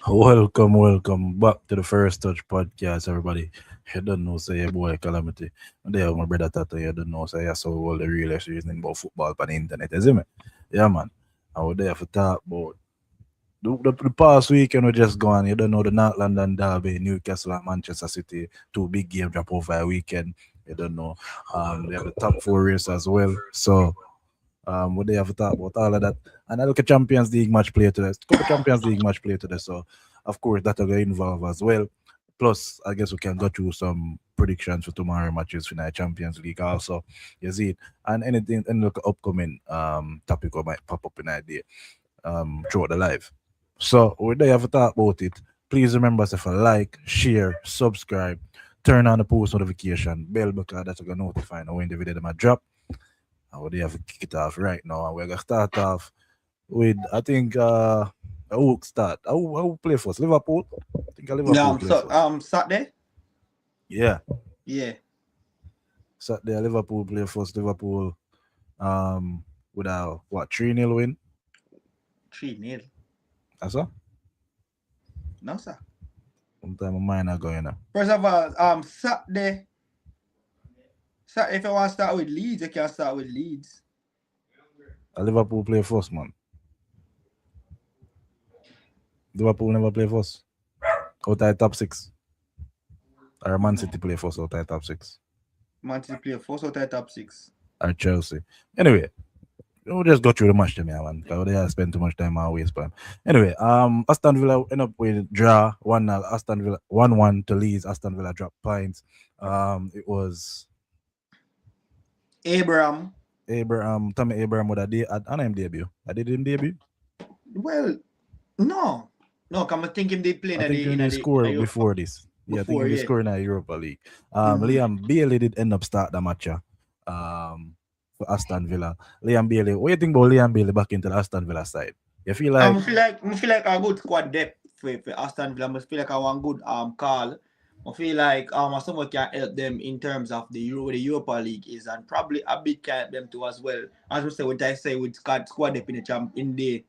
Welcome back to the First Touch podcast, everybody. You don't know, say your boy Calamity. And there, my brother Tata, you don't know, say I saw all the real reasoning about football on the internet, is it me? Yeah, man. I was there for talk about the past weekend we just gone. You don't know the North London Derby, Newcastle and Manchester City, two big games drop over a weekend. You don't know. They have the top four race as well. So what they have to talk about all of that. And I look at Champions League match play today. Couple Champions League match play today. So of course that will involve as well. Plus, I guess we can go through some predictions for tomorrow matches for the Champions League also. You see it. And anything and look upcoming topic that might pop up in idea throughout the live. So we there have to talk about it. Please remember to like, share, subscribe, turn on the post notification bell because that's gonna notify you when the video might drop. And we have to kick it off right now. And we're gonna start off with I think who start? Who play first? Liverpool? I think Yeah, Liverpool play so first. Saturday. Yeah. Yeah, Saturday Liverpool play first. Liverpool with a what 3-0 win. 3-0. That's all? No, sir. Sometimes my mind are going now. First of all, Saturday. Saturday, if you want to start with Leeds, you can start with Leeds. Liverpool play first, man. Liverpool never play first. Out of top six. Or Man City play first out of top six. Man City play first out of top 6. Or Chelsea. Anyway, we'll just go through the match to me, man. Because they have spent too much time on waste time. Anyway, Aston Villa end up with draw 1-0. Aston Villa 1-1 to Leeds. Aston Villa dropped points. It was Abraham. Tommy Abraham with an him debut. I did him debut. Well, no. No, come I think him they play I think he did score before this. Yeah, I think he did score in the Europa League. Liam Bailey did end up start the match. For Aston Villa. Liam Bailey. What do you think about Liam Bailey back into the Aston Villa side? You feel like I feel like a good squad depth for Aston Villa. I feel like I want good call. I feel like someone can help them in terms of the Europa League is, and probably a bit can help them too as well. As we say, what I say with squad depth in the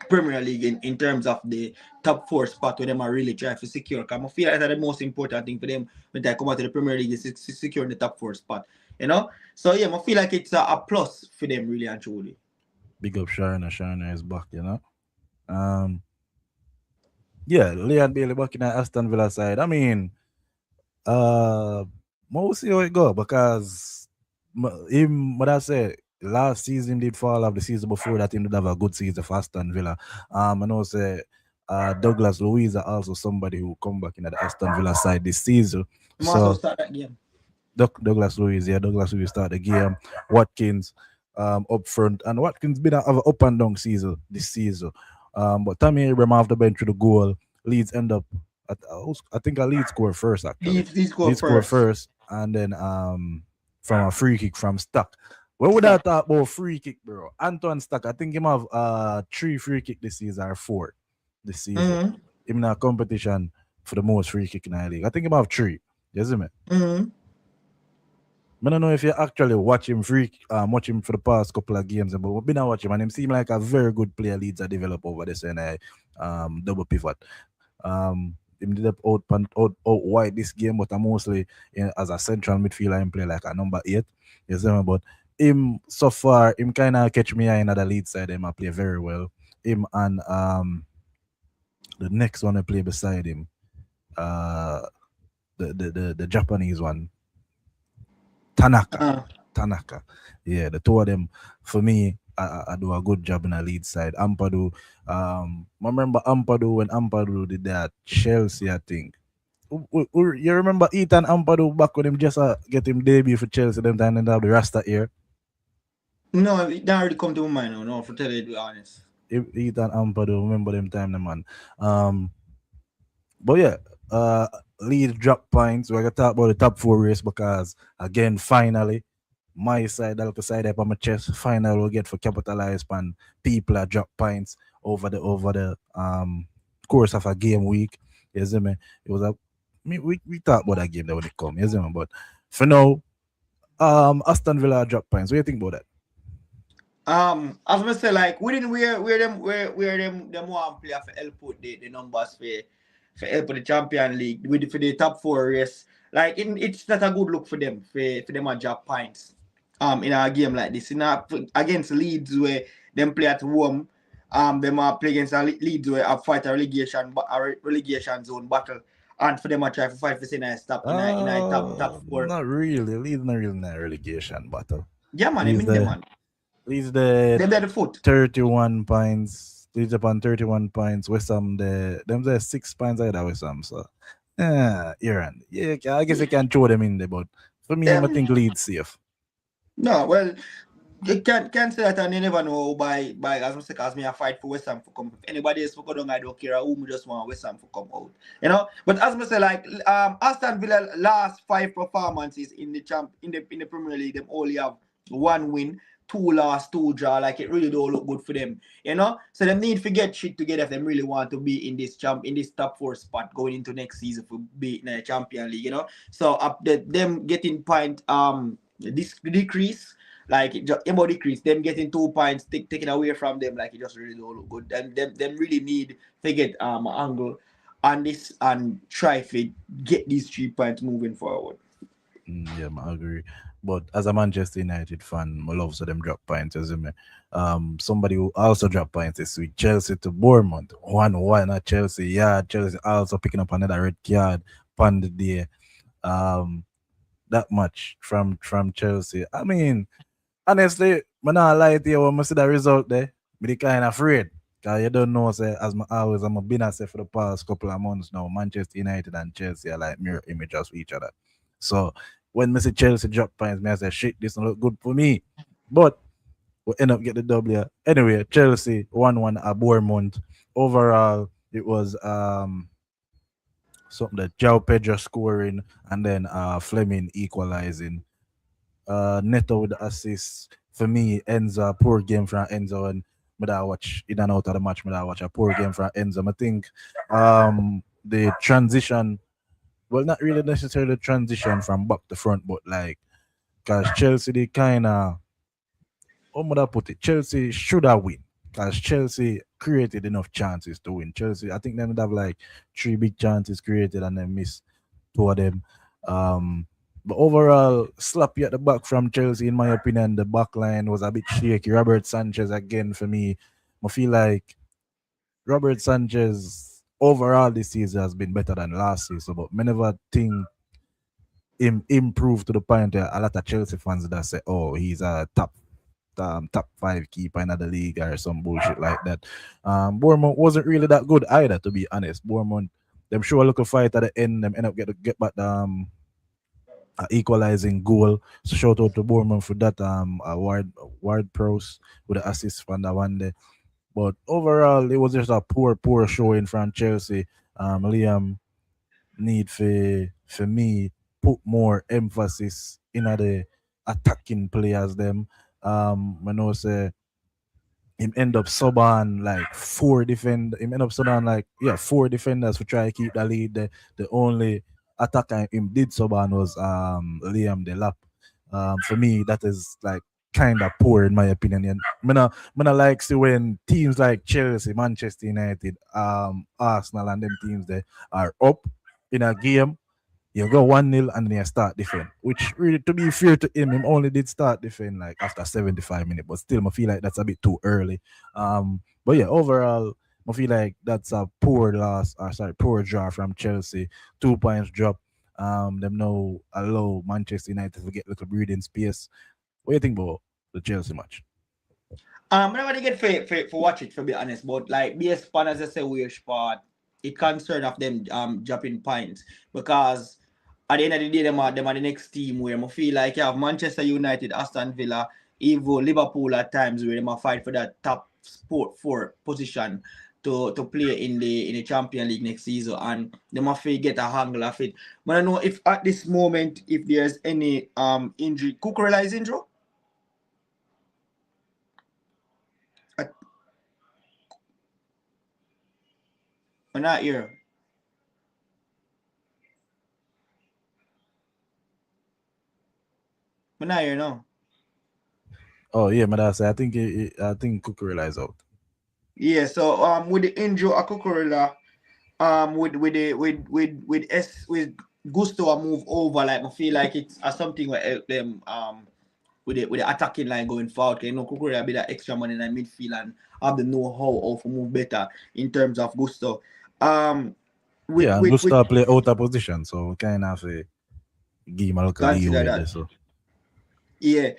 Premier League in terms of the top 4 spot where them are really trying to secure. Because I feel like that's the most important thing for them when they come out to the Premier League is to secure the top 4 spot. You know? So yeah, I feel like it's a plus for them really and truly. big up Sharna. Sharna is back, you know. Yeah, Liam Bailey back in the Aston Villa side. I mean, we'll see how it go because him, what I say, last season did fall off. The season before that, him did have a good season for Aston Villa. I know say Douglas Luiz are also somebody who come back in the Aston Villa side this season. I'm also So start that game. Douglas Luiz, yeah, Douglas Luiz start the game. Watkins up front, and Watkins been have an up and down season this season. But Tammy Abraham off the bench with the goal. Leeds end up I think a Leeds score first actually. Leeds Leeds score first, and then from a free kick from Stock. What would I talk about free kick, bro? Anton Stock, I think him have 3 free kick this season or 4 this season. Mm-hmm. Him in a competition for the most free kick in the league. I think him have 3. You see me? Mm-hmm. I don't know if you actually watch him watch him for the past couple of games, but we've been watching him and him seem like a very good player. Leeds are develop over this and double pivot. Him did up out wide this game, but I'm mostly as a central midfielder him play like a number 8. You see me? But him so far, him kinda catch me in the lead side, him I play very well. Him and the next one I play beside him, the Japanese one. Tanaka. Yeah, the two of them, for me, I do a good job in the lead side. Ampadu, I remember Ampadu when Ampadu did that Chelsea, I think. You remember Ethan Ampadu back when him just get him debut for Chelsea, them time and have the Rasta here? No, it don't really come to my mind now, no, for tell you to be honest. Ethan Ampadu, remember them time, the man. But yeah, lead drop points. We're gonna talk about the top 4 race because again, finally, my side, the side up on my chest, finally will get for capitalize on people that drop points over the course of a game week. You see me? It was we talk about that game that when it come, you see me? But for now, Aston Villa drop points. What do you think about that? As I say, like we didn't where them one player for help put the numbers for help with the Champion League with for the top four race. Like it's not a good look for them for them to drop points. In a game like this, in against Leeds where them play at home, them are play against Leeds where a fight a relegation but a relegation zone battle, and for them to try for fight for in a stop in a top four. Not really. Leeds not really in a relegation battle. Yeah, man, I Leeds mean them, the man. Leeds the Them at the foot. 31 points. Leeds upon 31 points. West Ham the 6 points either West Ham. So yeah, Iran. Yeah, I guess I can throw them in there, but for me, I Them think Leeds safe. no, well, you can't say that, and you never know by as I say, cause me a fight for West Ham for come. If anybody else for go down, I don't care who me just want West Ham for come out. You know. But as I say, like Aston Villa last five performances in the in the Premier League, them only have one win, two loss, two draw. Like it really don't look good for them. You know. So they need to get shit together if they really want to be in this top four spot going into next season for be in the Champion League. You know. So up them getting point this decrease like it just about decrease. Them getting 2 points taken away from them, like it just really don't look good. Them really need to get an angle on this and try to get these 3 points moving forward. Yeah, I agree. But as a Manchester United fan, I love so them drop points, as me. Somebody who also drop points this week, Chelsea to Bournemouth, 1-1 at Chelsea. Yeah, Chelsea also picking up another red card on the day. Um, that much from Chelsea. I mean, honestly, I'm not lie to you when I see the result there. Me kind of afraid. Cause you don't know, say, as my always I'm a been I say for the past couple of months now, Manchester United and Chelsea are like mirror images of each other. So when I see Chelsea drop points, me I say shit, this don't look good for me. But we end up get the W. Anyway, Chelsea 1-1 at Bournemouth. Overall, it was something that João Pedro scoring and then Fleming equalizing. Neto with the assist. For me, Enzo, poor game from Enzo. And but I watch in and out of the match, but I watch a poor game from Enzo. I think the transition, well, not really necessarily transition from back to front, but like, because Chelsea, they kind of, how would I put it? Chelsea should have win. Because Chelsea created enough chances to win. Chelsea, I think they would have like three big chances created and then miss two of them. Um, but overall, sloppy at the back from Chelsea, in my opinion. The back line was a bit shaky. Robert Sanchez again for me. I feel like Robert Sanchez overall this season has been better than last season, but I never think him improved to the point that a lot of Chelsea fans that say, "Oh, he's a top five keeper in the league" or some bullshit like that. Bournemouth wasn't really that good either, to be honest. Bournemouth, them show a little fight at the end. Them end up get back the equalizing goal. So shout out to Bournemouth for that. Ward Prowse with the assist from the one day. But overall, it was just a poor showing from Chelsea. Liam need for me put more emphasis in the attacking players them. I know say him end up sub on like him end up sub on like four defenders to try to keep the lead. The only attacker him did sub on was Liam Delap. For me that is like kind of poor in my opinion. And me not like see when teams like Chelsea, Manchester United, Arsenal and them teams they are up in a game, you go 1-0 and then you start defend. Which really, to be fair to him only did start defend like after 75 minutes, but still I feel like that's a bit too early. But yeah, overall, I feel like that's a poor loss, or sorry, poor draw from Chelsea. 2 points drop. Them now allow Manchester United to get a little breathing space. What do you think about the Chelsea match? I never get for watch it, to be honest, but like based upon as I say which part it concern of them dropping points because at the end of the day them are the next team where I feel like you have Manchester United, Aston Villa, even Liverpool at times where they might fight for that top sport four position to play in the Champion League next season, and they must get a handle of it. But I know if at this moment if there's any injury, Cucurella is injured. Or not here. But not here, no. Oh yeah, but I think Cucurella is out. Yeah, so with the injury of Cucurella, with Gusto a move over, like I feel like it's something will help them with the attacking line going forward. 'Cause, you know, Cucurella be that extra man in the midfield and have the know-how of to move better in terms of Gusto. Um, Yeah, and with Gustav play out of position, so kind of give him a little consider leeway that. there. So Yeah.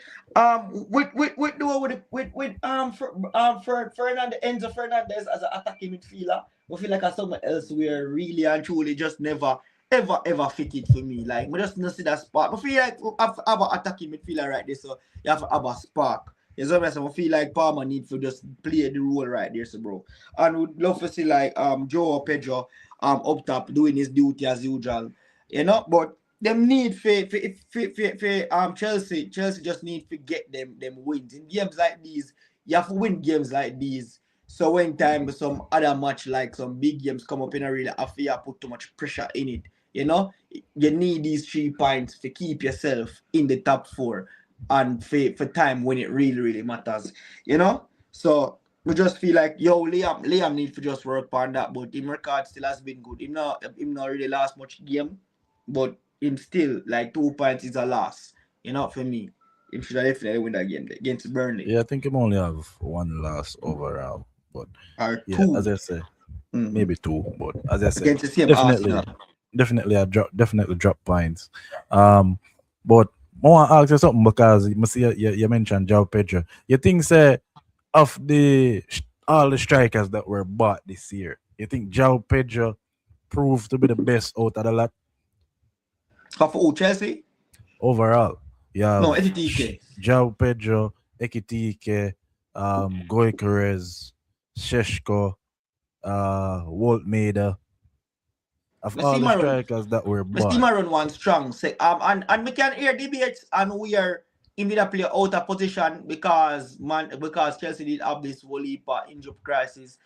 Fernandez, Enzo Fernandez as an attacking midfielder, we feel like as someone else where really and truly just never ever fit it for me. Like we just not see that spark. I feel like we have an attacking midfielder right there, so you have to have a spark. You know what I'm saying? I feel like Palmer need to just play the role right there, so bro. And would love to see like Joe or Pedro up top doing his duty as usual. You know, but them need for Chelsea just need to get them wins in games like these. You have to win games like these. So when time some other match like some big games come up in a really affair, put too much pressure in it. You know, you need these 3 points to keep yourself in the top four and for time when it really matters. You know, so we just feel like Liam need to just work on that, but him record still has been good. Him not really last much game, but him still like 2 points is a loss. You know, for me, him should have definitely win that game against Burnley yeah, I think him only have one loss overall. But or yeah, as two I say, mm-hmm. maybe two. But as I say, against the same definitely, Arsenal. definitely drop points. But I want to ask you something because you see you mentioned João Pedro. You think say of all the strikers that were bought this year, you think João Pedro proved to be the best out of the lot For who, Chelsea? overall? You No, have FTK. João Pedro, Ekitike, Goikarez, Sheshko, Walt Maida. Of Me all see the Maroon. strikers that were Me see bought, Maroon one strong. Say and we can hear debates and we are in the play out of position because Chelsea did have this whole heap of injury crisis.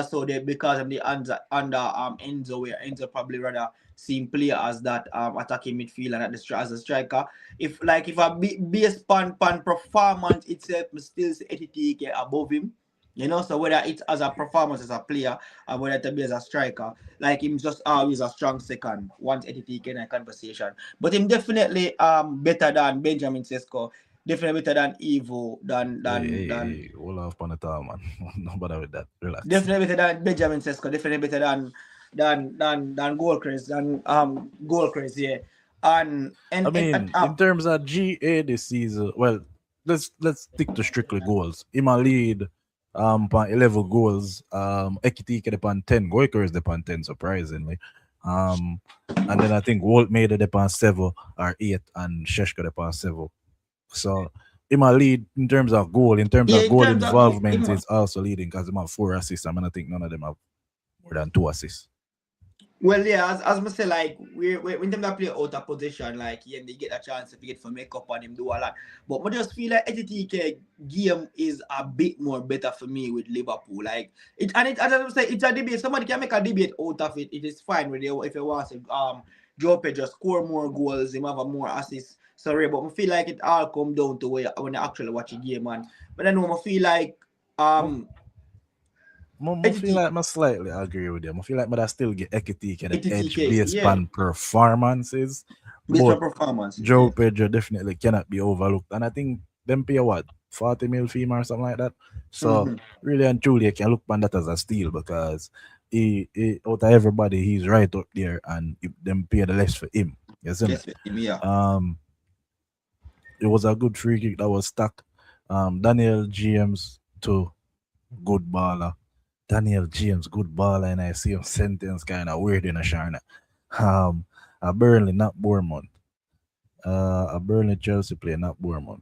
So they because of the under Enzo where Enzo probably rather seem player as that attacking midfielder and at as a striker. If a base pan performance itself, me still say 80 above him. You know, so whether it's as a performance as a player or whether it be as a striker, like him just always a strong second once anything in a conversation. But him definitely better than Benjamin Sesko, definitely better than Evo, than hold off on it all, man. No bother with that. Relax. definitely better than Benjamin Sesko, definitely better than Goalcrest, Goalcrest, yeah. I And mean, in terms of GA this season, well, let's stick to strictly goals. In my lead, upon 11 goals, Ekitike upon 10, Goiker is upon 10, surprisingly. Um, and then I think Walt made it upon 7 or 8, and Sheshko upon 7. So, in my lead, in terms yeah, of in goal terms of involvement, is also leading because they have 4 assists. I mean, I think none of them have more than 2 assists. well, yeah, as I say, like we when them that play out of position, like yeah, they get a chance to get for makeup on him do a lot. But I just feel like HTK game is a bit more better for me with Liverpool. Like it as I say, it's a debate. Somebody can make a debate out of it. It is fine with you if you want to Joe Pedro score more goals, him have a more assists. Sorry, but I feel like it all come down to when you actually watch a game, man. But I know I feel like um I feel HTK like I slightly agree with them. I feel like I still get Ekitike the edge based yeah, on performances, based on but performances, Joe yeah. Pedro definitely cannot be overlooked. And I think them pay what 40 mil fee or something like that. So Mm-hmm. really and truly, I can look on that as a steal because he out of everybody, he's right up there, and if them pay the less for him. You see me? Yes, yeah. Um, it was a good free kick that was stuck. Daniel James to good baller. Daniel James, good baller, and I see him sentence kind of weird in a Sharna. A Burnley, not Bournemouth. A Burnley Chelsea play, not Bournemouth.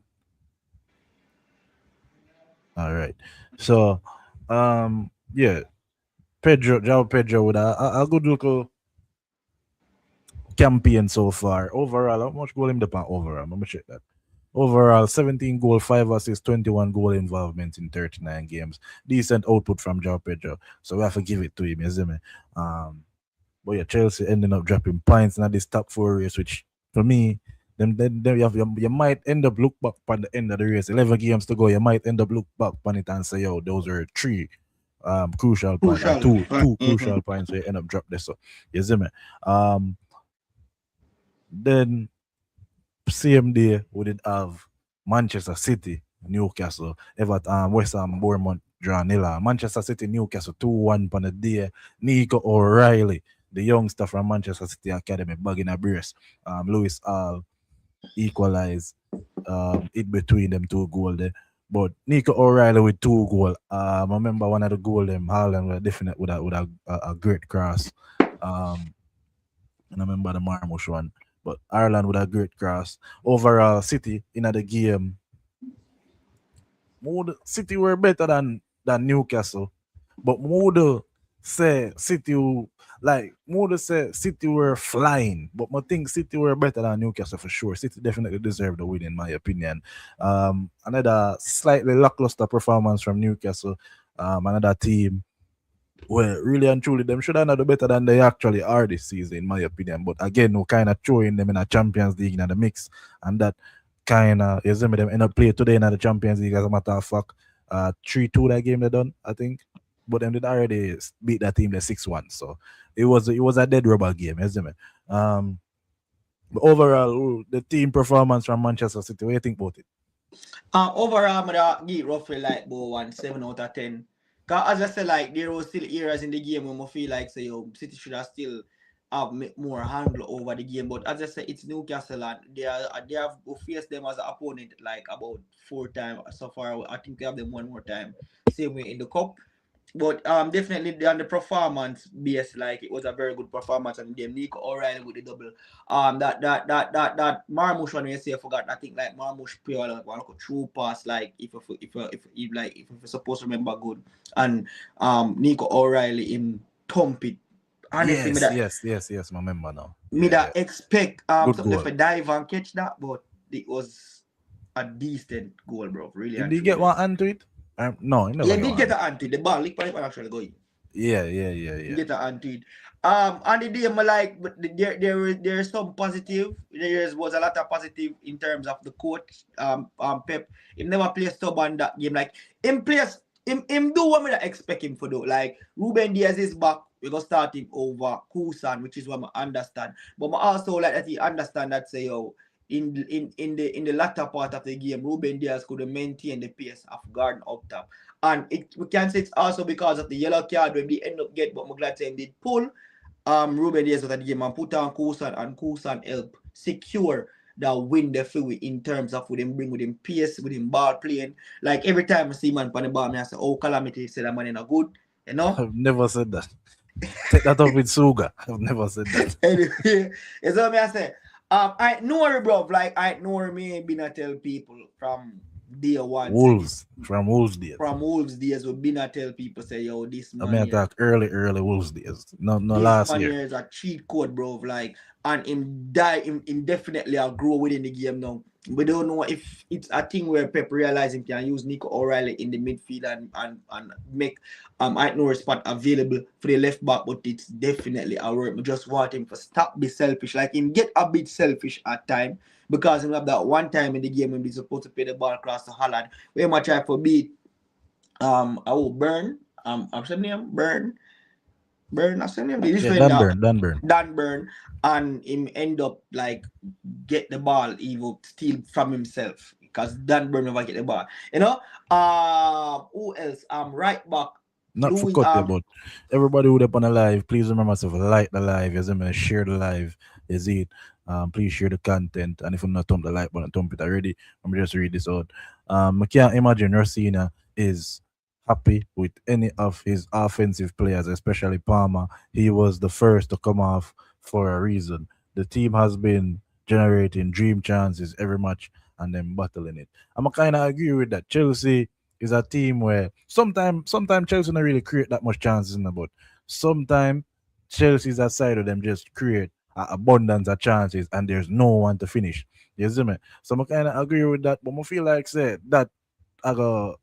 All right. So, yeah, João Pedro with a good local campaign so far. Overall, how much goal him depend overall? I'm gonna check that. Overall, 17 goal, 5 assists, 21 goal involvement in 39 games. Decent output from João Pedro. So we have to give it to him, you see me? But yeah, Chelsea ending up dropping points in this top 4 race, which for me, then you might end up look back on the end of the race. 11 games to go. You might end up look back on it and say, "Yo, those were three crucial points or Crucial. two Mm-hmm. crucial points where you end up drop this." So you see me. Um, then same day we did have Manchester City, Newcastle, Everton, West Ham, Bournemouth, draw nil. Manchester City, Newcastle 2-1 on the day. Nico O'Reilly, the youngster from Manchester City Academy, bagging a brace. Lewis Hall equalize it between them two goals there. But Nico O'Reilly with two goal. I remember one of the goal them Haaland were definite with a great cross. Um, and I remember the Marmush one. But Ireland with a great cross. Overall, City in the game, City were better than Newcastle. But Modo say City were flying. But I think City were better than Newcastle for sure. City definitely deserved the win in my opinion. Another slightly lackluster performance from Newcastle. Another team well, really and truly, them should have done better than they actually are this season, in my opinion. But again, we're kind of throwing them in a Champions League in the mix, and that kind of you see me them end up play today in the Champions League. As a matter of fact, 3-2 that game they done, I think. But them did already beat that team the 6-1. So it was a dead rubber game, you see me. Um, but overall, the team performance from Manchester City, what do you think about it? Overall, I'm gonna give roughly like about 1 7 out of 10. Cause as I said, like there was still areas in the game where I feel like say yo City should have still have more handle over the game. But as I said, it's Newcastle and they have faced them as an opponent like about 4 times so far. I think they have them one more time. Same way in the cup. But definitely on the performance base, like it was a very good performance and them Nico O'Reilly with the double. That Marmush one you say I forgot. I think like Marmush play like a true pass like if you're supposed to remember good. And Nico O'Reilly in thump it. Honestly, Yes, my member now. me Yeah, yeah. that expect Good something if goal. I dive and catch that, but it was a decent goal, bro. Really Did and he get truly. one hand to it? No, he never Yeah, get did one get hand. an anti. The ball, lick pipe actually going. Yeah. Get an anti. And the game I like, but there's some positive. There was a lot of positive in terms of the coach. Pep. He never plays stubborn that game. Like him plays him do what me that expect him to do. Like Ruben Diaz is back. We go start him over Kusan, which is what I understand. But I also like that he understand that say yo in the latter part of the game, Ruben Diaz could maintain the pace of Garden up top. And we can say it's also because of the yellow card when they end up get, but I'm glad saying did pull Ruben Diaz out of the game and put on Kusan, and Kusan help secure the win the fluid in terms of with him bring with him pace, with him ball playing. Like every time I see man on the ball, I say, oh Calamity said that man in a good, you know. I've never said that. Take that up with Suga. I've never said that. Anyway, it's what I say. I know bro, like I know me been a tell people from day one say this Wolves days. from Wolves days we been a tell people say yo this I man mean, here attack early Wolves days. No this last man year. here is a cheat code, bro. Like, and him definitely will grow within the game now. We don't know if it's a thing where Pep realize him can use Nico O'Reilly in the midfield and make I know spot available for the left back, but it's definitely a work. We just want him to stop be selfish. Like him get a bit selfish at time because him have that one time in the game when he's supposed to play the ball across to Holland. Where much try for beat I will burn I'm saying name Burn, I seen him the Yeah, defender Dan Burn. Dan Burn and him end up like get the ball, he will steal from himself because Dan Burn never get the ball. You know? Who else? Right back. Not for Louis cut there, but everybody who up on the live, please remember to like the live, you see me, share the live, is it? Please share the content, and if you're not thump the like button, thump it already. I'm just read this out. I can't imagine Rosina is happy with any of his offensive players, especially Palmer. He was the first to come off for a reason. The team has been generating dream chances every match and then battling it. I'm kind of agree with that. Chelsea is a team where sometimes Chelsea don't really create that much chances in the but sometimes Chelsea's that side of them just create a abundance of chances and there's no one to finish. You see me? So I kind of agree with that, but I feel like say that I go.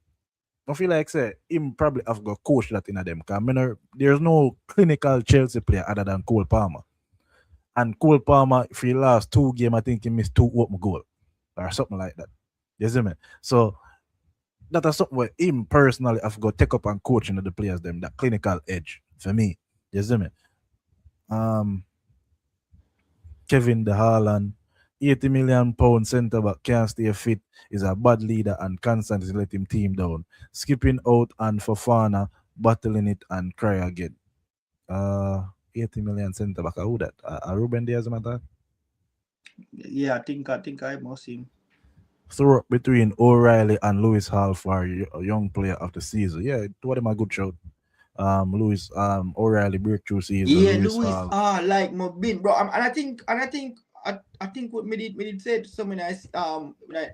I feel like say him probably have got coach that in a them because there's no clinical Chelsea player other than Cole Palmer. And Cole Palmer, for the last 2 games, I think he missed 2 open goals or something like that. You see me? So that is something where him personally have got take up and coaching of the players them that clinical edge for me. You see me? Um Kevin De Haaland, 80 million pound centre back can't stay fit, is a bad leader and constantly let him team down. Skipping out and Fofana, battling it and cry again. 80 million centre back. Who that? Ruben Diaz matter? Yeah, I think I must him. Throw up between O'Reilly and Lewis Hall for a young player of the season. Yeah, what am a good shout. Lewis O'Reilly breakthrough season, Yeah, Lewis Louis, Hall. like my bin, bro. And I think what me did say to so many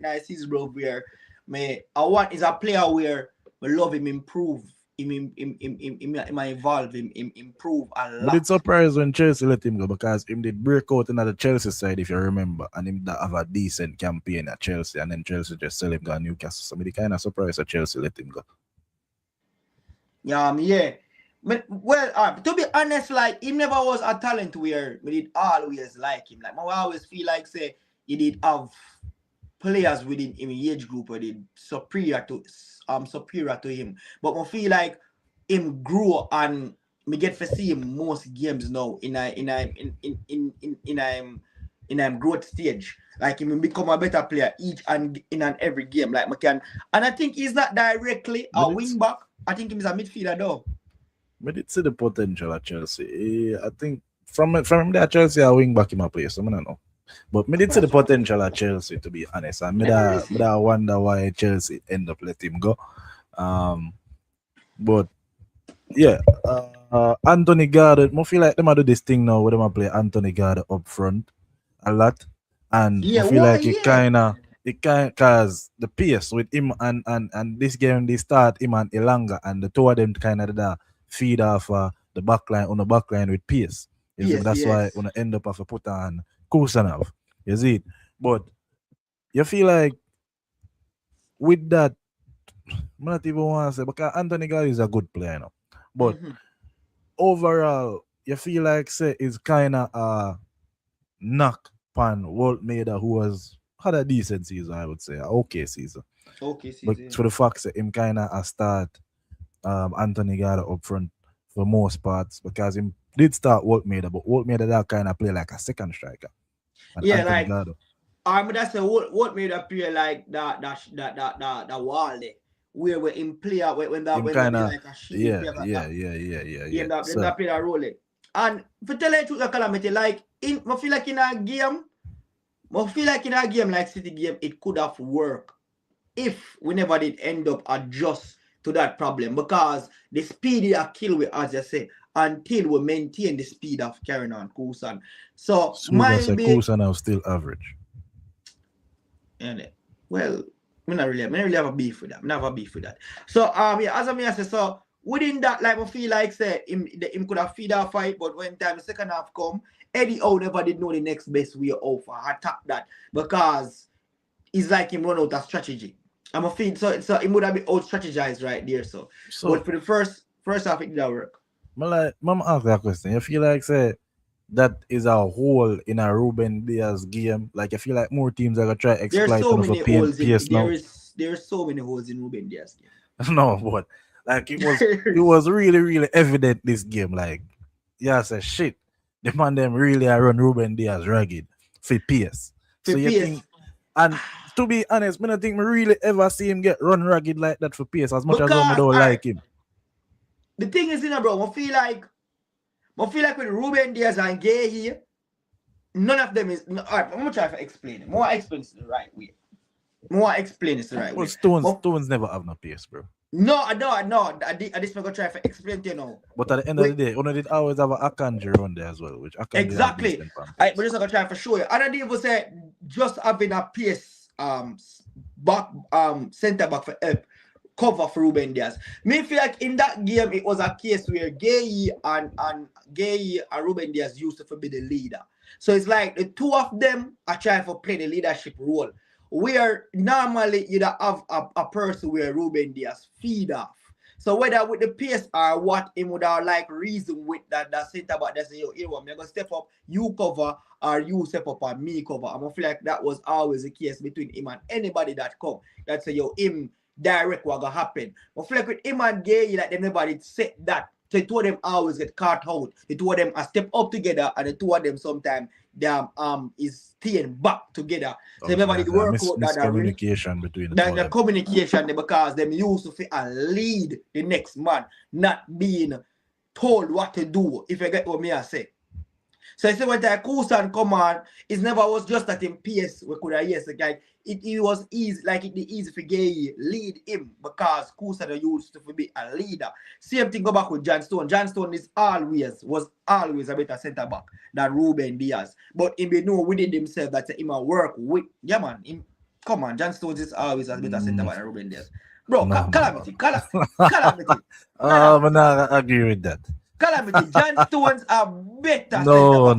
nice season, bro. Where me I want is a player where we love him improve, him evolve, him improve a But it's lot. surprised when Chelsea let him go because him did break out in the Chelsea side, if you remember, and him that have a decent campaign at Chelsea, and then Chelsea just sell him to Newcastle. So me kind of surprised that Chelsea let him go. Yeah. Well, to be honest, like he never was a talent where we did always like him. Like I always feel like say he did have players within him age group were did superior to him. But I feel like him grew and me get to see him most games now in a growth stage. Like him become a better player each and in and every game. Like I can, and I think he's not directly a But it's wing back. I think he's a midfielder though. but it's the potential at Chelsea. I think from him that Chelsea are wing back in my place. I don't know. But me did see the potential at Chelsea, to be honest. And Let me really me see. da wonder why Chelsea end up let him go. Um, but yeah, Anthony Gardner. I feel like them a do this thing now where them a play Anthony Gardner up front a lot, and I Yeah, feel why? like Yeah. it kind cause the pace with him and this game they start him and Elanga and the two of them kind of the feed off the back line on the back line with pace. You see me? Yes, That's why yes. when I end up have to put on Kusanov. You see it? But you feel like with that, I'm not even want to say because Anthony Gardner is a good player, now. But Mm-hmm. overall, you feel like say is kind of knock pan Walt Maida, who was had a decent season, I would say, a okay season. Okay, But season. for the fact that him kind of a start Anthony Gardner up front for most parts because him did start Walt Maida, but Walt Maida that kind of play like a second striker, and Yeah, Anthony like Gardner that's what made appear like that wall there, where we in play out when that him when we kind be of like a shield player yeah. them So that play that role there. And for tell you the truth, the calamity, like I feel like in a game, like City game, it could have worked if we never did end up adjust to that problem because the speed is a kill we as you say until we maintain the speed of carrying on Kusan. So Suga say maybe Kusa now still average. and well, me not really have a beef with that. Me not have a beef with that. So yeah, as I mean I say, so within that, like I feel like say him could have feed our fight, but when time the second half come, Eddie O never did know the next best way out for attack that because it's like him run out of strategy. I'm a feel so it would have been out strategized right there. So but So for the first half it did not work. Mama ask that question. You feel like say that is a hole in a Ruben Diaz game. Like I feel like more teams are gonna try There's exploit so enough for many holes in PS now. there's so many holes in Ruben Diaz No, but like it game. was really, really evident this game. Like, yeah, I said shit. The man them really are run Ruben Diaz ragged for PS. For So you PS. think and to be honest, me don't think me really ever see him get run ragged like that for PS as much as I Because don't all right, like him. the thing is, bro, I feel like with Ruben Diaz and Gay here, none of them is. No, all right, I'm gonna try to explain it. More explain it the right way. More explain it the right Well, way. Stones But Stones never have no PS, bro. no, no. I just gonna try to explain to you now. But at the end of the Wait, day, Ono did always have a Akanji on there as well, which Akanji have exactly. decent pan I but pace. just gonna try to show you. And I didn't even say just having a pace back center back for help cover for Ruben Diaz. Me feel like in that game it was a case where Gay and Ruben Diaz used to be the leader. So it's like the two of them are trying to play the leadership role. Where normally you'd have a person where Ruben Diaz feed off. So whether with the pace or what, him would have like reason with that centre back that say, yo, here one, I'm gonna step up, you cover, or you step up and me cover. I'm gonna feel like that was always the case between him and anybody that come. That say, yo, him direct what gonna happen. I feel like with him and Gay, like them nobody said that. So the two of them always get caught out. The two of them are step up together, and the two of them sometimes their is staying back together. So remember the work out that miscommunication between the two of the them. communication because them used to fit and lead the next man, not being told what to do, if you get what me I say. So I say when the Kusan come on, it never was just that in PS we could have yes, like it was easy, like it easy for Gay lead him because Kusan used to be a leader. Same thing go back with John Stone. John Stone was always a better centre back than Ruben Diaz. But he may know within himself that him a work with come on, John Stones is always a better centre back than Ruben Diaz. Bro, calamity. I'm not agree with that. Calamity. John Stones are better. No. I'm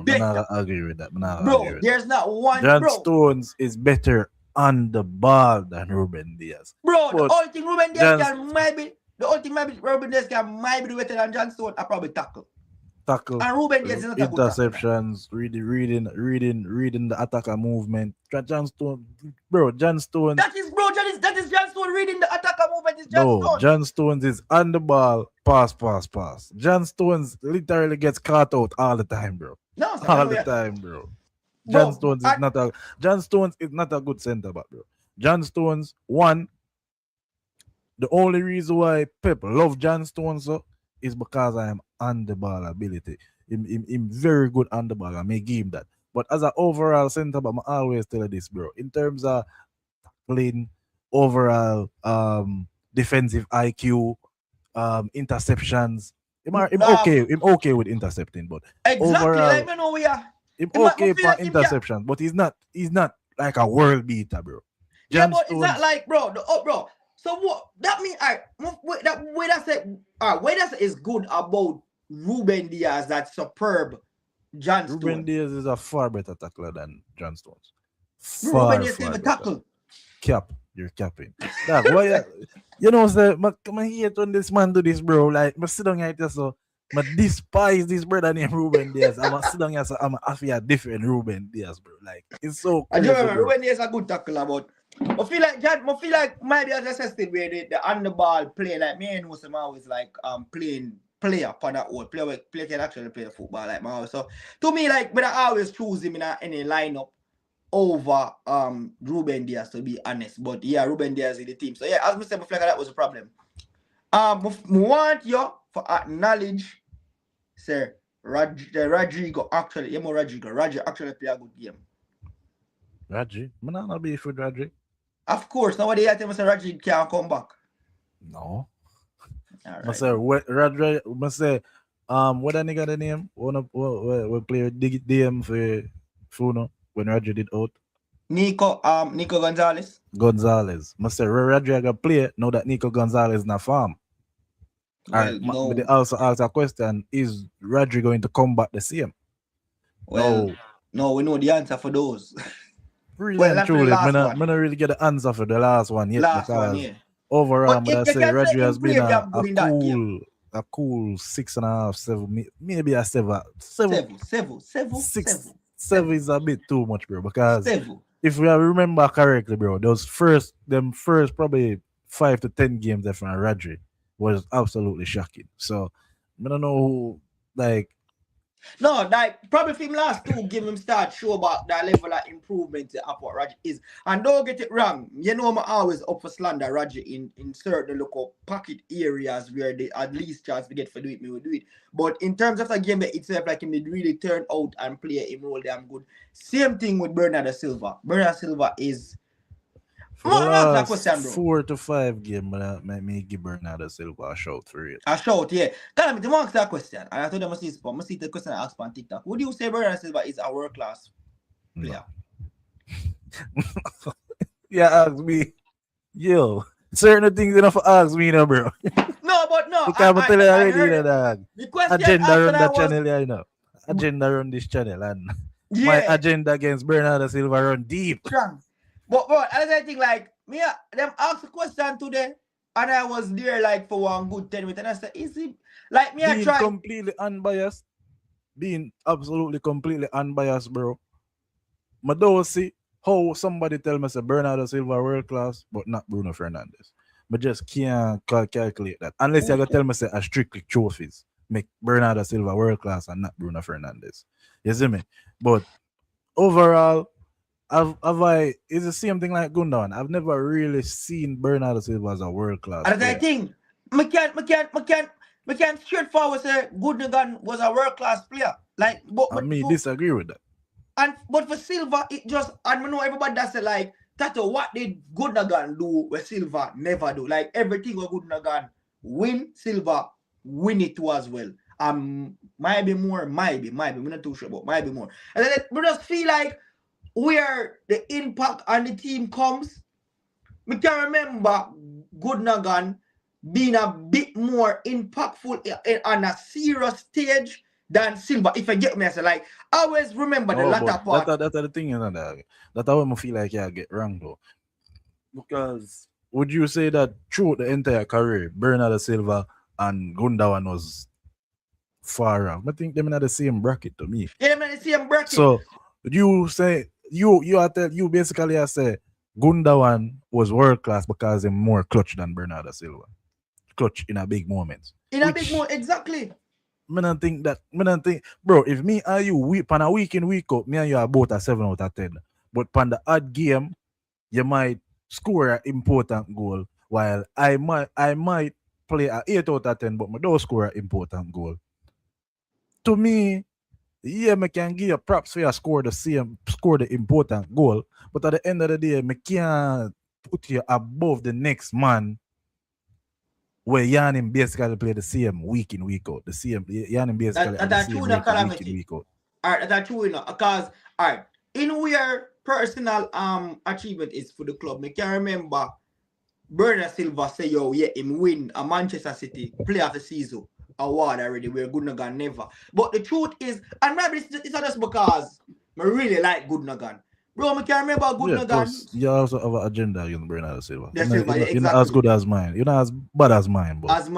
not agree with that. Bro, there's not one. John Stones is better on the ball than Ruben Diaz. Bro, the only thing Ruben Diaz can might be Ruben Diaz might be better than John Stones. I probably tackle. And Ruben Diaz is not interceptions, reading the attacker movement. John Stones. That is John Stones reading the attacker movement. Is John Stones. John Stones is on the ball, pass. John Stones literally gets caught out all the time, bro. All the time, bro. John Stones is not a good centre back, bro. John Stones, one, the only reason why Pep love John Stones is because I am on the ball ability. I'm very good on the ball. I may give him that. But as an overall centre back, I always tell you this, bro. In terms of playing overall defensive IQ, interceptions, I'm okay with intercepting, but exactly overall, like me know we are. I'm okay for interceptions, but he's not like a world beater, bro. John Stones, it's not like bro. So what that mean? Where that's is good about Ruben Diaz. That's superb. John Stones. Ruben Diaz is a far better tackler than John Stones. Ruben Diaz can tackle. You're capping. Why? You know, sir, I hate when this man do this, bro. Like, I sit down here so I despise this brother named Ruben Diaz. I'm sit down here so I'm a different Ruben Diaz, bro. Like, it's so crazy. I remember Ruben Diaz is a good tackler, but I feel like maybe as I said where the on the ball play, like me and Usama always like playing player for that old player can actually play the football like my so to me like but I always choose him in any lineup over Ruben Diaz, to be honest. But yeah, Ruben Diaz in the team. So yeah, as I said before, that was a problem. I want you for acknowledge, sir, Rodrigo actually play a good game. Raji? I'm not be for Raji. Of course, nobody tell me say Raji can't come back. No. Right. I say what Raji what that nigga the name? We play DM for Funo when Raji did out. Nico Gonzalez. I say Raji gonna play now that Nico Gonzalez na farm. Well, but they also ask a question: is Raji going to come back the same? Well, no, we know the answer for those. Really and truly, I don't really get the answer for the last one yet. Overall, but I say Raji has been a cool 6.5, 7, maybe a 7. 7 is a bit too much, bro. Because if we remember correctly, bro, those first probably 5 to 10 games from Raji was absolutely shocking. So I don't know who No, like probably from last 2 games him start show about that level of improvement of what Raji is. And don't get it wrong, you know I'm always up for slander Raji in certain local pocket areas where they at least chance to get for do it, me will do it. But in terms of the game itself, like him did really turn out and play him role damn good. Same thing with Bernardo Silva. Bernardo Silva is for the last 4 to 5 games, me give Bernardo Silva a shout for it. A shout, yeah. Can I ask that question? And I told them I see the question I asked on TikTok. Would you say Bernardo Silva is a world class player? Yeah, ask me. Yo, certain things enough for ask me now, bro. No, but no. You can't tell you already, dog. Agenda run that channel, yeah, you know. Agenda run this channel, and my agenda against Bernardo Silva run deep. But as I think, like, me, them ask a question today, And I was there like for one good 10 minutes. And I said, is it like me? I Being try. completely unbiased, being absolutely completely unbiased, bro. I don't see how somebody tell me say Bernardo Silva world class, but not Bruno Fernandes. I just can't calculate that. Unless you tell me say a strictly trophies make Bernardo Silva world class and not Bruno Fernandes. You see me? But overall, have I it's the same thing like Gundogan. I've never really seen Bernardo Silva as a world class And I player. think, me can straightforward say Gundogan was a world class player. Like, I mean disagree with that. but for Silva, it just, and I know everybody that say like, Tato, what did Gundogan do where Silva never do? Like everything what Gundogan win, Silva win it too as well. Might be more, might be, we're not too sure, but might be more. And then we just feel like where the impact on the team comes, we can remember Gundogan being a bit more impactful on a serious stage than Silva. If I get me, I say like, I always remember the Oh, but latter part. that's the thing, you know, that I want feel like I get wrong though. Because would you say that throughout the entire career, Bernardo Silva and Gundogan was far off? I think them in the same bracket to me. Yeah, man, the same bracket. So you say you basically I say Gundogan was world class because he's more clutch than Bernardo Silva. Clutch in a big moment. In a big more, Which exactly. me don't think bro, if me and you pan a week in week out, me and you are both a 7 out of 10. But pan the odd game, you might score an important goal, while I might play a 8 out of 10, but I don't score an important goal. To me, yeah, me can give you props for you score the important goal, but at the end of the day, me can't put you above the next man where Yanim basically play the same week in week out. The same Yanim basically have the That same true in a record week in calamity. week out. Alright, that's true enough. Because alright, in where personal achievement is for the club, me can remember Bernard Silva say, yo, yeah, him win a Manchester City Player of the Season award already, where Gundogan never. But the truth is, and maybe it's not just because I really like Gundogan. Bro, I can remember Yeah, Gundogan. plus you also have an agenda against Bernardo Silva. The Silva, yeah, You're not as exactly. good as mine. You're not as bad as mine, but As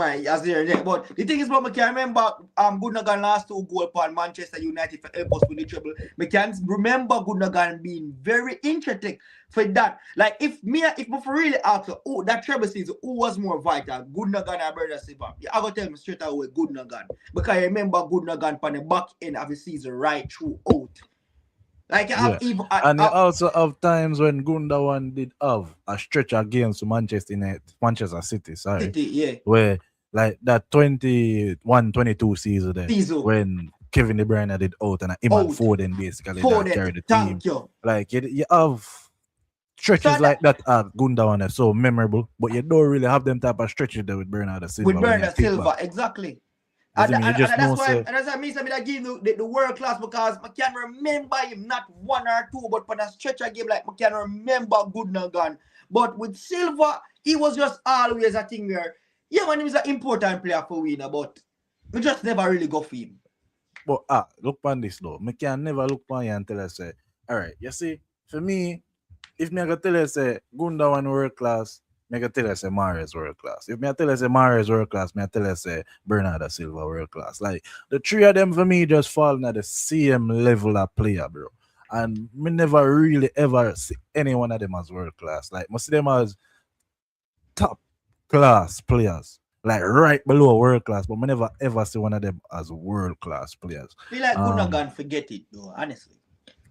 there. But the thing is, bro, I can remember Gundogan last 2 goals for Manchester United for help us with the treble. I can remember Gundogan being very interested for that. Like if for really ask, oh, that treble season, who was more vital, Gundogan or Bernardo Silva? I gotta tell me straight away, Gundogan, because I remember Gundogan on the back end of the season right throughout. Like I have yeah. even And you also have times when Gundogan did have a stretch against Manchester City, sorry, City, yeah, where like that 21-22 season there, season when Kevin De Bruyne did out and him and out Foden basically for that them. carried the team. Thank you. Like you have So stretches that like that at Gundogan are so memorable, but you don't really have them type of stretches there with Bernardo with Silva when you Bernardo think back. Silva, exactly. You see me? You just And know that's why say and that's why I give the world class because I can remember him not one or two, but for the stretcher game, like I can remember Gundogan. But with Silva, he was just always a thing where, yeah, man, he was an important player for winner, but we just never really go for him. but look on this though. Me can never look on you and tell us say, all right, you see, for me, if me I go tell you say Gundogan world class, me I go tell you say Mahrez world class. If me I tell you say Mahrez world class, me I tell you say Bernardo Silva world class. Like the three of them for me just fall at the same level of player, bro. And me never really ever see any one of them as world class. Like most of them as top class players. Like right below world class, but me never ever see one of them as world class players. Feel like Um Gundogan forget it though, honestly.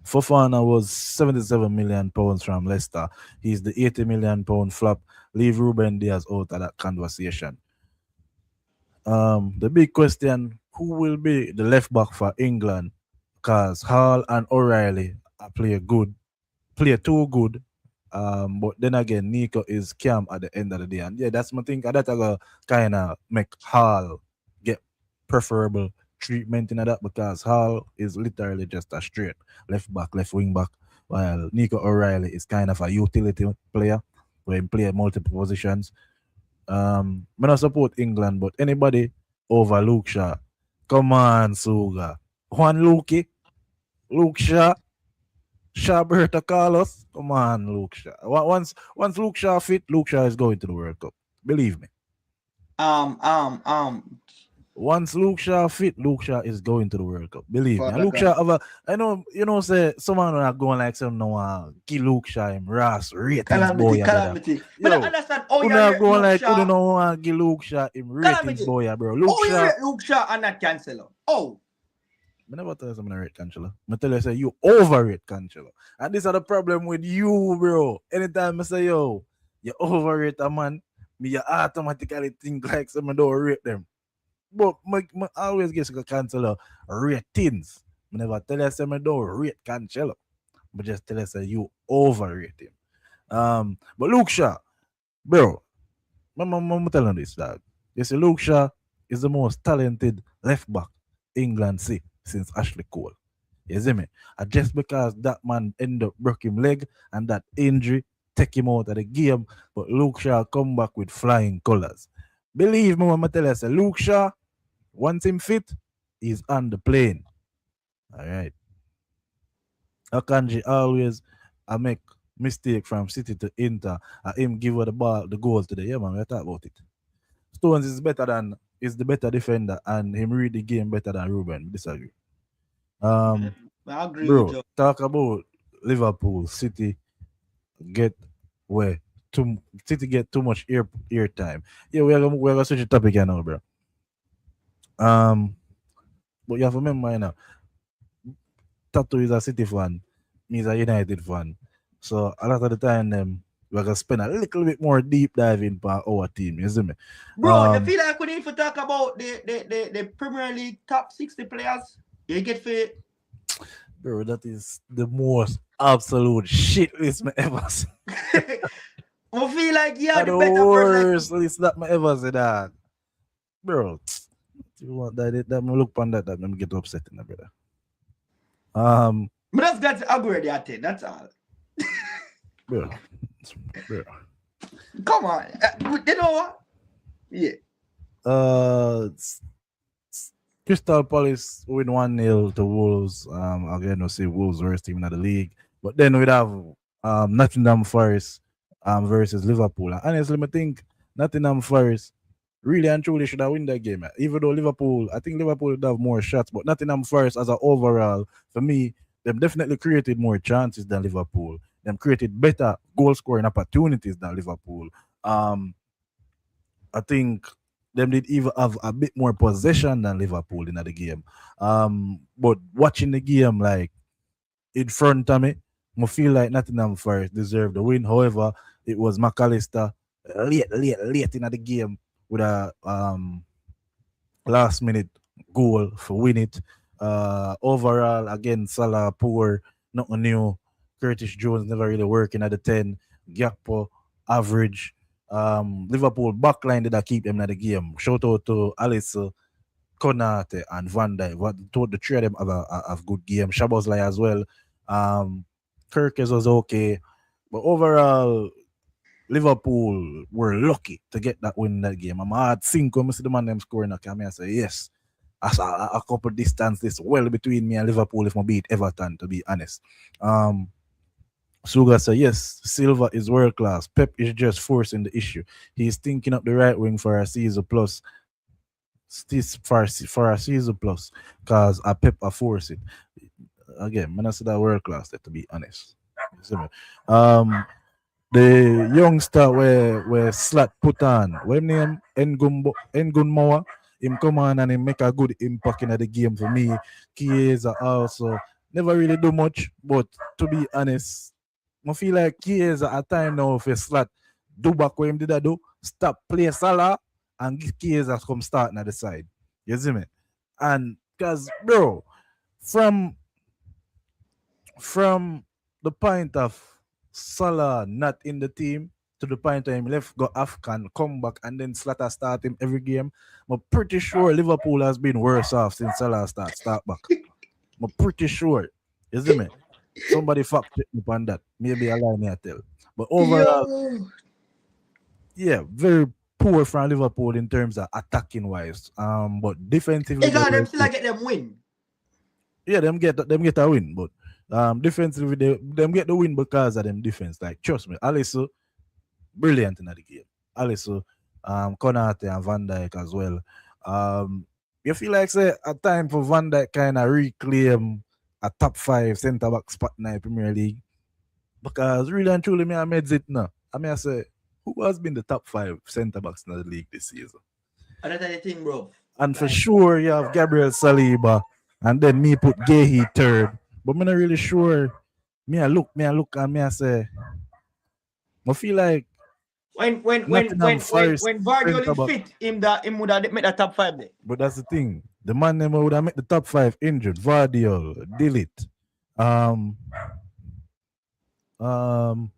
Fofana was 77 million pounds from Leicester. He's the 80 million pound flop. Leave Ruben Diaz out of that conversation. The big question: who will be the left back for England? Because Hall and O'Reilly play too good. But then again, Nico is calm at the end of the day, and yeah, that's my thing. That I go kind of make Hall get preferable treatment in that because Hall is literally just a straight left back, left wing back, while Nico O'Reilly is kind of a utility player where he play multiple positions. I not support England, but anybody over Luke Shaw, come on, Suga, Juan Luke Shaw. Shaberta Carlos. Come on, Luke Shaw. Once Luke Shaw fit, Luke Shaw is going to the World Cup. Believe me. Um, um, um, Once Luke Shaw fit, Luke Shaw is going to the World Cup. Believe me. And Father Luke God. Shaw have a, I know, say someone not going like some no give Luke Shaw him Ross ratings boy, Calamity, ya brother. calamity. But I Yo, understand how who you not rate going Luke like who Shaw. don't want give Luke Shaw him ratings Calamity. boy, ya bro. Luke How you Shaw, rate Luke Shaw and not Cancelo? Oh, I never tell you something rate Cancelo. I tell you say you overrate Cancelo. And this is the problem with you, bro. Anytime I say yo, you overrate a man, me you automatically think like someone don't rate them. But my always get to Cancelo ratings. I never tell you say me don't rate Cancelo. But just tell you say you overrate him. But Luke Shaw, bro, I'm telling this dog. You see, Luke Shaw is the most talented left back England see since Ashley Cole. You see me? And just because that man end up broke him leg and that injury take him out of the game, but Luke Shaw come back with flying colors. Believe me when I tell you, say Luke Shaw, once him fit, he's on the plane. All right. Akanji always I make mistake from City to Inter. I him give her the ball, the goal today. Yeah, man, we talk about it. Stones is the better defender and him read the game better than Ruben. Disagree. Um, I agree with bro, you. talk about Liverpool City get where too City get too much ear time. Yeah, we're gonna switch the topic here now, bro. Um, but you have to remember now, Tattoo is a City fan, me is a United fan. So a lot of the time we're gonna spend a little bit more deep diving for our team, you see me? Bro, you Um feel like we need to talk about the Premier League top 60 players? You get for bro, that is the most absolute shit list me ever seen. I feel like yeah, That the the better person. Like, worst list that me ever seen that. Bro, you want that me look on that me get upset in brother. Um but that's got to agree with that thing. That's all. bro, bro. Come on. You know what? Yeah. Uh Crystal Palace win 1-0 to Wolves. Again, we'll see Wolves worst team in the league. But then we'd have Nottingham Forest versus Liverpool. And honestly, I think Nottingham Forest really and truly should have win that game. Even though Liverpool, I think Liverpool would have more shots, but Nottingham Forest as an overall, for me, them definitely created more chances than Liverpool. Them created better goal scoring opportunities than Liverpool. Um, I think them did even have a bit more possession than Liverpool in the game. But watching the game like in front of me, I feel like Nottingham Forest deserved the win. However, it was McAllister late in the game with a last minute goal for win it. Overall, again, Salah poor, nothing new. Curtis Jones never really working at the 10. Gakpo, average. Liverpool backline did I keep them in the game. Shout out to Alice, Konate, and Van Dijk. The three of them have good game. Shabazlai as well. Um, Kirkes was okay. But overall, Liverpool were lucky to get that win in that game. I'm hard think when I see the man them scoring a I say yes. As a couple distance this well between me and Liverpool if I beat Everton, to be honest. Suga said yes, Silva is world class. Pep is just forcing the issue. He's thinking up the right wing for a season plus. This for a season plus, cause a Pep a force it. Again, man, I said that world class. To be honest, you see me? Um, the youngster where Slat put on, when name Ngunmoa, him come on and him make a good impact in the game for me. Chiesa also never really do much, but to be honest, I feel like Chiesa at time now for Slat do back what him did I do, stop play Salah and give Chiesa come starting at the side. You see me? And because bro, from from the point of Salah not in the team to the point where him left go Afghan, come back and then Slater start him every game. I'm pretty sure Liverpool has been worse off since Salah start back. I'm pretty sure. You see me? Somebody fact check me on that. Maybe I lie me I tell. But overall, Yo. yeah, very poor from Liverpool in terms of attacking wise. But defensively Hey, they God, were them still good. get them win. Yeah, them get a win, but defensively them get the win because of them defense. Like trust me, Alisson brilliant in the game. Alisson Konate and Van Dijk as well. Um, you feel like say a time for Van Dijk kind of reclaim a top five centre back spot in the Premier League? Because really and truly, me I made it now. I mean, I say, who has been the top five centre backs in the league this season? And that's the thing, bro. And for Like, sure, you have Gabriel Saliba, and then me put Gehi third. But me not really sure. Me I look, and me I say, I feel like Nottingham Forest when Vardy centre is back. fit, him would have made the top 5 there. But that's the thing. The man them would have made the top five injured. Vardiol, Dillit, um, um,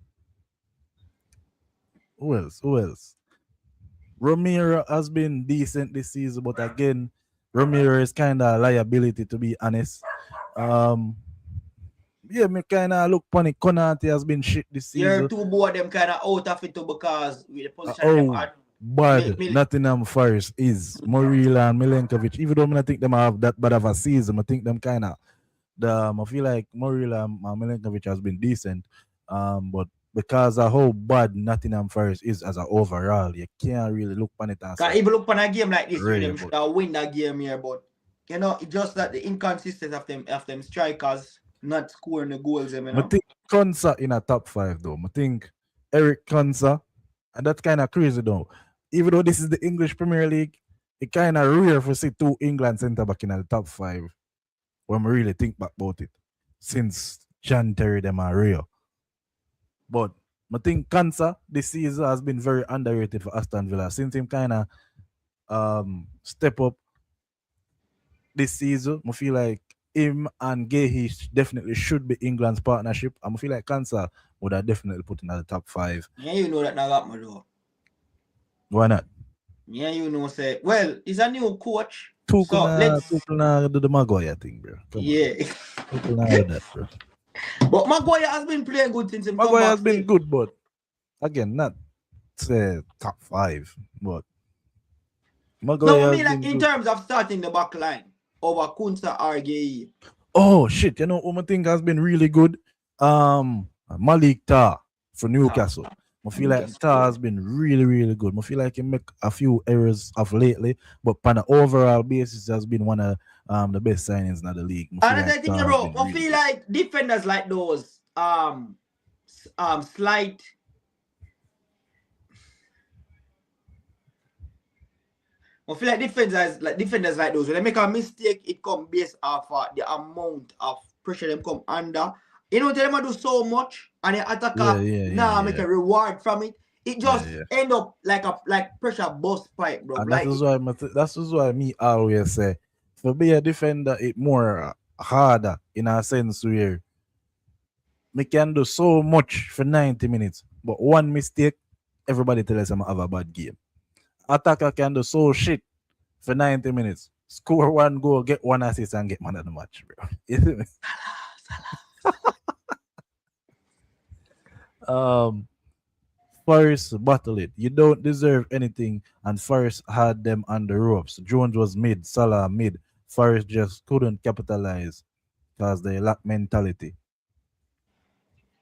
who else? Who else? Romero has been decent this season, but again, Romero is kind of a liability to be honest. Um, yeah, me kind of look funny. Konate has been shit this You're season. two both them kind of out of it too because with the position them Oh, at bad Nottingham Forest is Morila and Milenkovic. Even though I think them have that bad of a season, I think them kind of I feel like Morila and Milenkovic has been decent. But because of how bad Nottingham Forest is as an overall, you can't really look on it and say, even look on a game like this, you really, them should have win that game here, but you know, it's just that the inconsistency of them strikers not scoring the goals, them, you I know. think Konsa in a top five though. I think Eric Konsa, and that's kind of crazy though. Even though this is the English Premier League, it kind of rare for see two England centre back in the top five when we really think back about it. Since John Terry them are real. But I think Konsa this season has been very underrated for Aston Villa since him kind of step up this season. I feel like him and Gehi definitely should be England's partnership. I feel like Kansa would have definitely put in the top five. Yeah, you know that not happen though. Why not? Yeah, you know, say, well, he's a new coach. So Tuchel let's na do the Maguire thing, bro. Come on. yeah. Tuchel na do that, bro. But Maguire has been playing good since him come Maguire back has been still. good, but again, not say top five, but No, Maguire I has mean like been in good. terms of starting the back line over Kunsa or Gay. Oh shit, you know who I think has been really good? Malik Tar for Newcastle. I feel like Tar has been really, really good. I feel like he make a few errors of lately, but on an overall basis, has been one of the best signings in the league. I feel And like I think, Tar has bro, been I really feel good. like defenders like those slight. I feel like defenders like those when they make a mistake, it come based off the amount of pressure them come under. You know, tell them to do so much, and the attacker make a reward from it. It just end up like pressure bust pipe, bro. And Like that is why me always say, for be a defender, it more harder in a sense where me can do so much for 90 minutes, but one mistake, everybody tell us I'm have a bad game. Attacker can do so shit for 90 minutes, score one goal, get one assist, and get man of the match, bro. You see me? Forest battle it. You don't deserve anything, and Forest had them on the ropes. Jones was mid, Salah mid. Forest just couldn't capitalize because they lack mentality.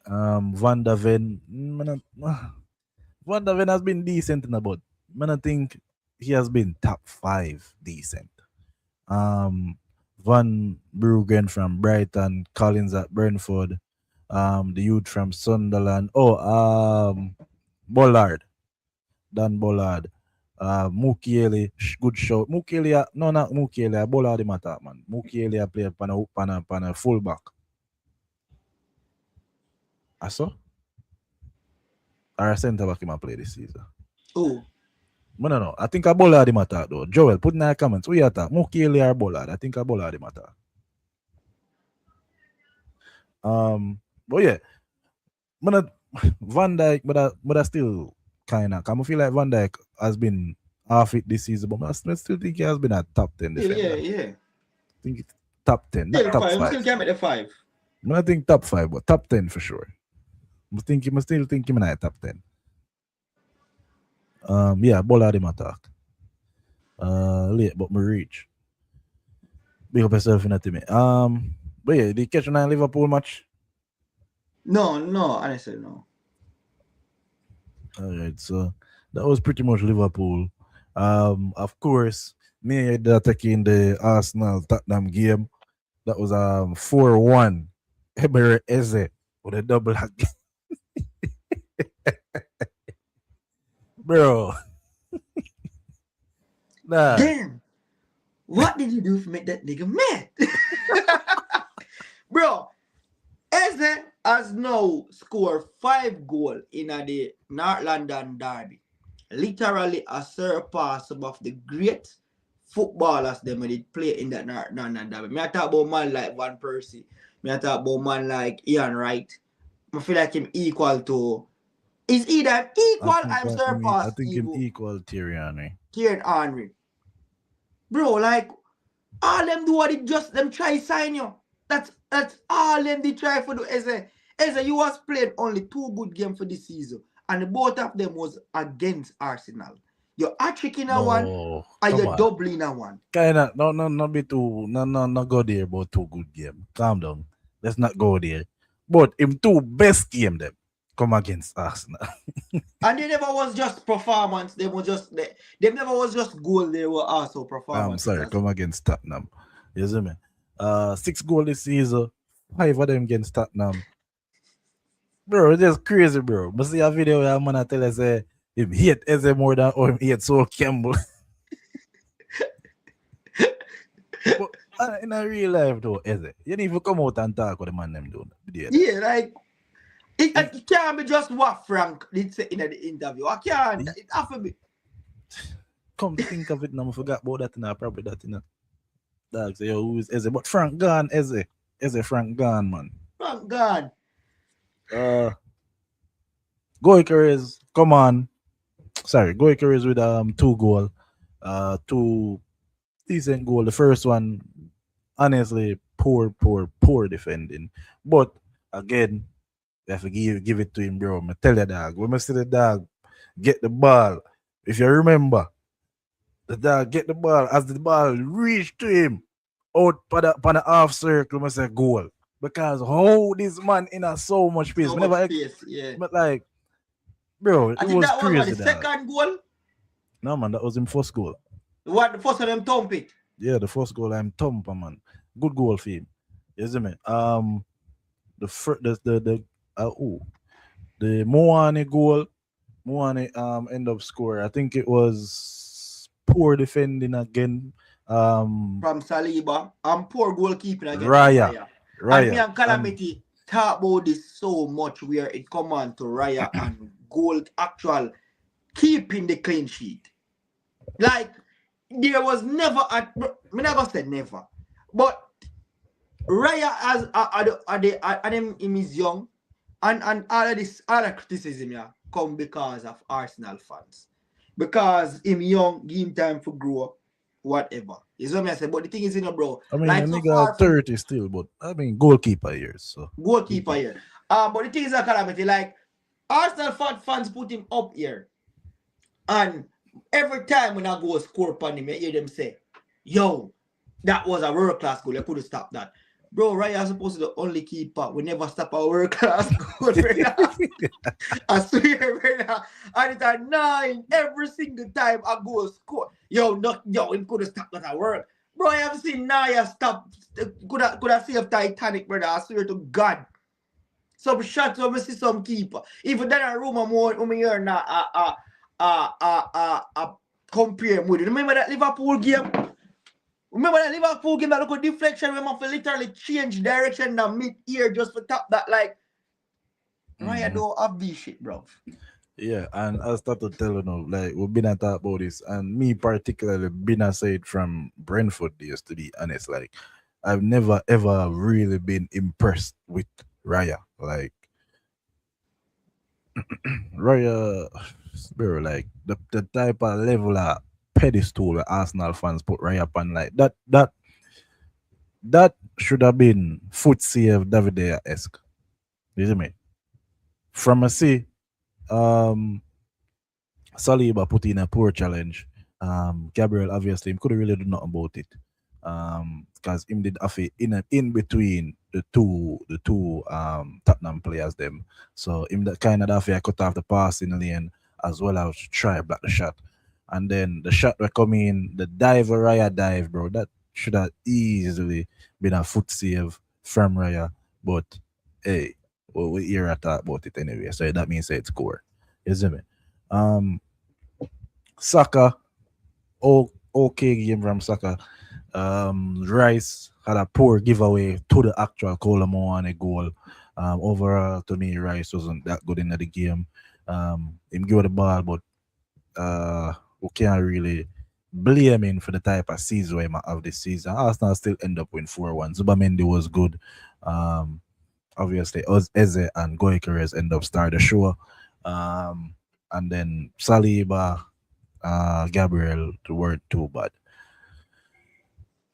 Van der Ven, Van der Ven has been decent in about. I think he has been top five decent. Um, Van Bruggen from Brighton, Collins at Brentford, the youth from Sunderland. Oh, Bollard, Dan Bollard. Mukiele, good show. Mukiele, no, not Mukiele, Bollard him attack, man. Mukiele play pan a fullback. I saw? Or a centre back him play this season. oh, No. I think a Bollard him attack though. Joel, put in the comments. Who you attack? Mukiele or Bollard? I think a Bollard him attack. But yeah, but Van Dijk, but I still kind of. I feel like Van Dijk has been half it this season, but I still think he has been a top 10 defender. yeah. I think it's top 10, not Still top five. 5. Still can't make the 5. I think top 5, but top 10 for sure. I still think him in a top 10. Yeah, Bollard him attack. Late, but me reach. Big up yourself in that team. But yeah, the catch on Liverpool match. No, honestly, no. All right, so That was pretty much Liverpool. Of course, me that taking the Arsenal Tottenham game. That was 4-1. Eber Eze with a double hack. Bro, nah. Damn, what did you do to make that nigga mad? Bro, Eze has now scored 5 goals in the North London derby. Literally a surpass some of the great footballers them when they play in that North London derby. Me I talk about man like Van Persie. Me I talk about man like Ian Wright. I feel like him equal to is either equal I'm I surpassed think him even equal Thierry Henry. Kieran Henry. Bro, like all them do what it just them try sign you. That's all them they try for do. Eze, you was played only 2 good games for this season, and both of them was against Arsenal. You're hat-trick in a one, No, and come you're on. double in a one. Kinda no be too no go there about two good game. Calm down. Let's not go there. But him two best game them come against Arsenal. And they never was just performance. They never was just goal. They were also I'm performances sorry, as come well. against Tottenham. You see me? 6 goal this season, 5 of them against Tottenham. Bro, it's just crazy, bro. But see a video where a man I tell us say him hate Eze more than or him hate Sol Campbell. But in a real life though, Eze, you need to come out and talk what the man them doing. Yeah, like He, it can't be just what Frank did say in the interview. I can't. he It have to be. come to think of it now, I forgot about that and I probably that in a dog say, yo, who is Eze? But Frank gone, Eze. Eze Frank gone, man. Frank God. Uh Goiker come on. Sorry, Goiker with 2 goal. Two decent goal. The first one, honestly, poor defending. But again, you have to give it to him, bro. I tell you, dog. When I see the dog get the ball, if you remember, the dog get the ball as the ball reach to him out for the half circle, I say goal. Because how this man in a so much space. So much space. Yeah. But like, bro, it I think was that was what the crazy, dog. second goal. No man, that was him first goal. What the first of them thump it. Yeah, the first goal I'm thumper, man. Good goal for him. You see me? The first the Moane goal. Moane end up score. I think it was poor defending again. Um From Saliba and poor goalkeeping again from Raya. Raya. And me Raya. and Calamity talk about this so much where it come on to Raya and goal actual keeping the clean sheet. Like there was never me never said never. But Raya as him is young and all of this other criticism yeah come because of Arsenal fans. Because him young, give him time for grow up, whatever. Is what I say. But the thing is, bro, I mean a like so nigga far from 30 still, but I mean goalkeeper years, so goalkeeper here. But the thing is a calamity, like Arsenal fans put him up here. And every time when I go score upon him, I hear them say, yo, that was a world class goal. You couldn't stop that. Bro, Ryan supposed to be the only keeper. We never stop a world class goal. I swear, brother. And it's a 9 every single time I go score. Yo, him could have stopped that at work. Bro, I have seen Naya stop. Could have saved Titanic, brother. I swear to God. Some shots when we see some keeper. Even then a room more when we hear now compare with it. Remember that Liverpool game? Remember that Liverpool game that look at deflection when we literally change direction the mid-ear just for top that like Ryan don't have this shit, bro. yeah, and I start to tell you know, like we've been at talk about this, and me particularly been aside from Brentford days to be honest. Like I've never ever really been impressed with Raya. Like Raya, bro, like the type of level of pedestal that Arsenal fans put Raya on, like that should have been foot save David esque. You see me? From a see, um Saliba put in a poor challenge. Gabriel obviously him couldn't really do nothing about it. Because him did have it in between the two Tottenham players them. So him that kind of have cut off the pass in the lane as well as try block the shot. And then the shot were coming, the dive Raya dive, bro. That should have easily been a foot save from Raya. But hey, well, we hear a talk about it anyway. So that means it's score. You see me? Um Saka, okay game from Saka. Rice had a poor giveaway to the actual Colombo goal. Overall, to me, Rice wasn't that good in the game. Him give the ball, but we can't really blame him for the type of season he might have this season. Arsenal still end up with 4-1. Zubamendi was good. Um, Obviously, Eze and Goikerez end up start the show. And then Saliba, Gabriel, weren't too bad.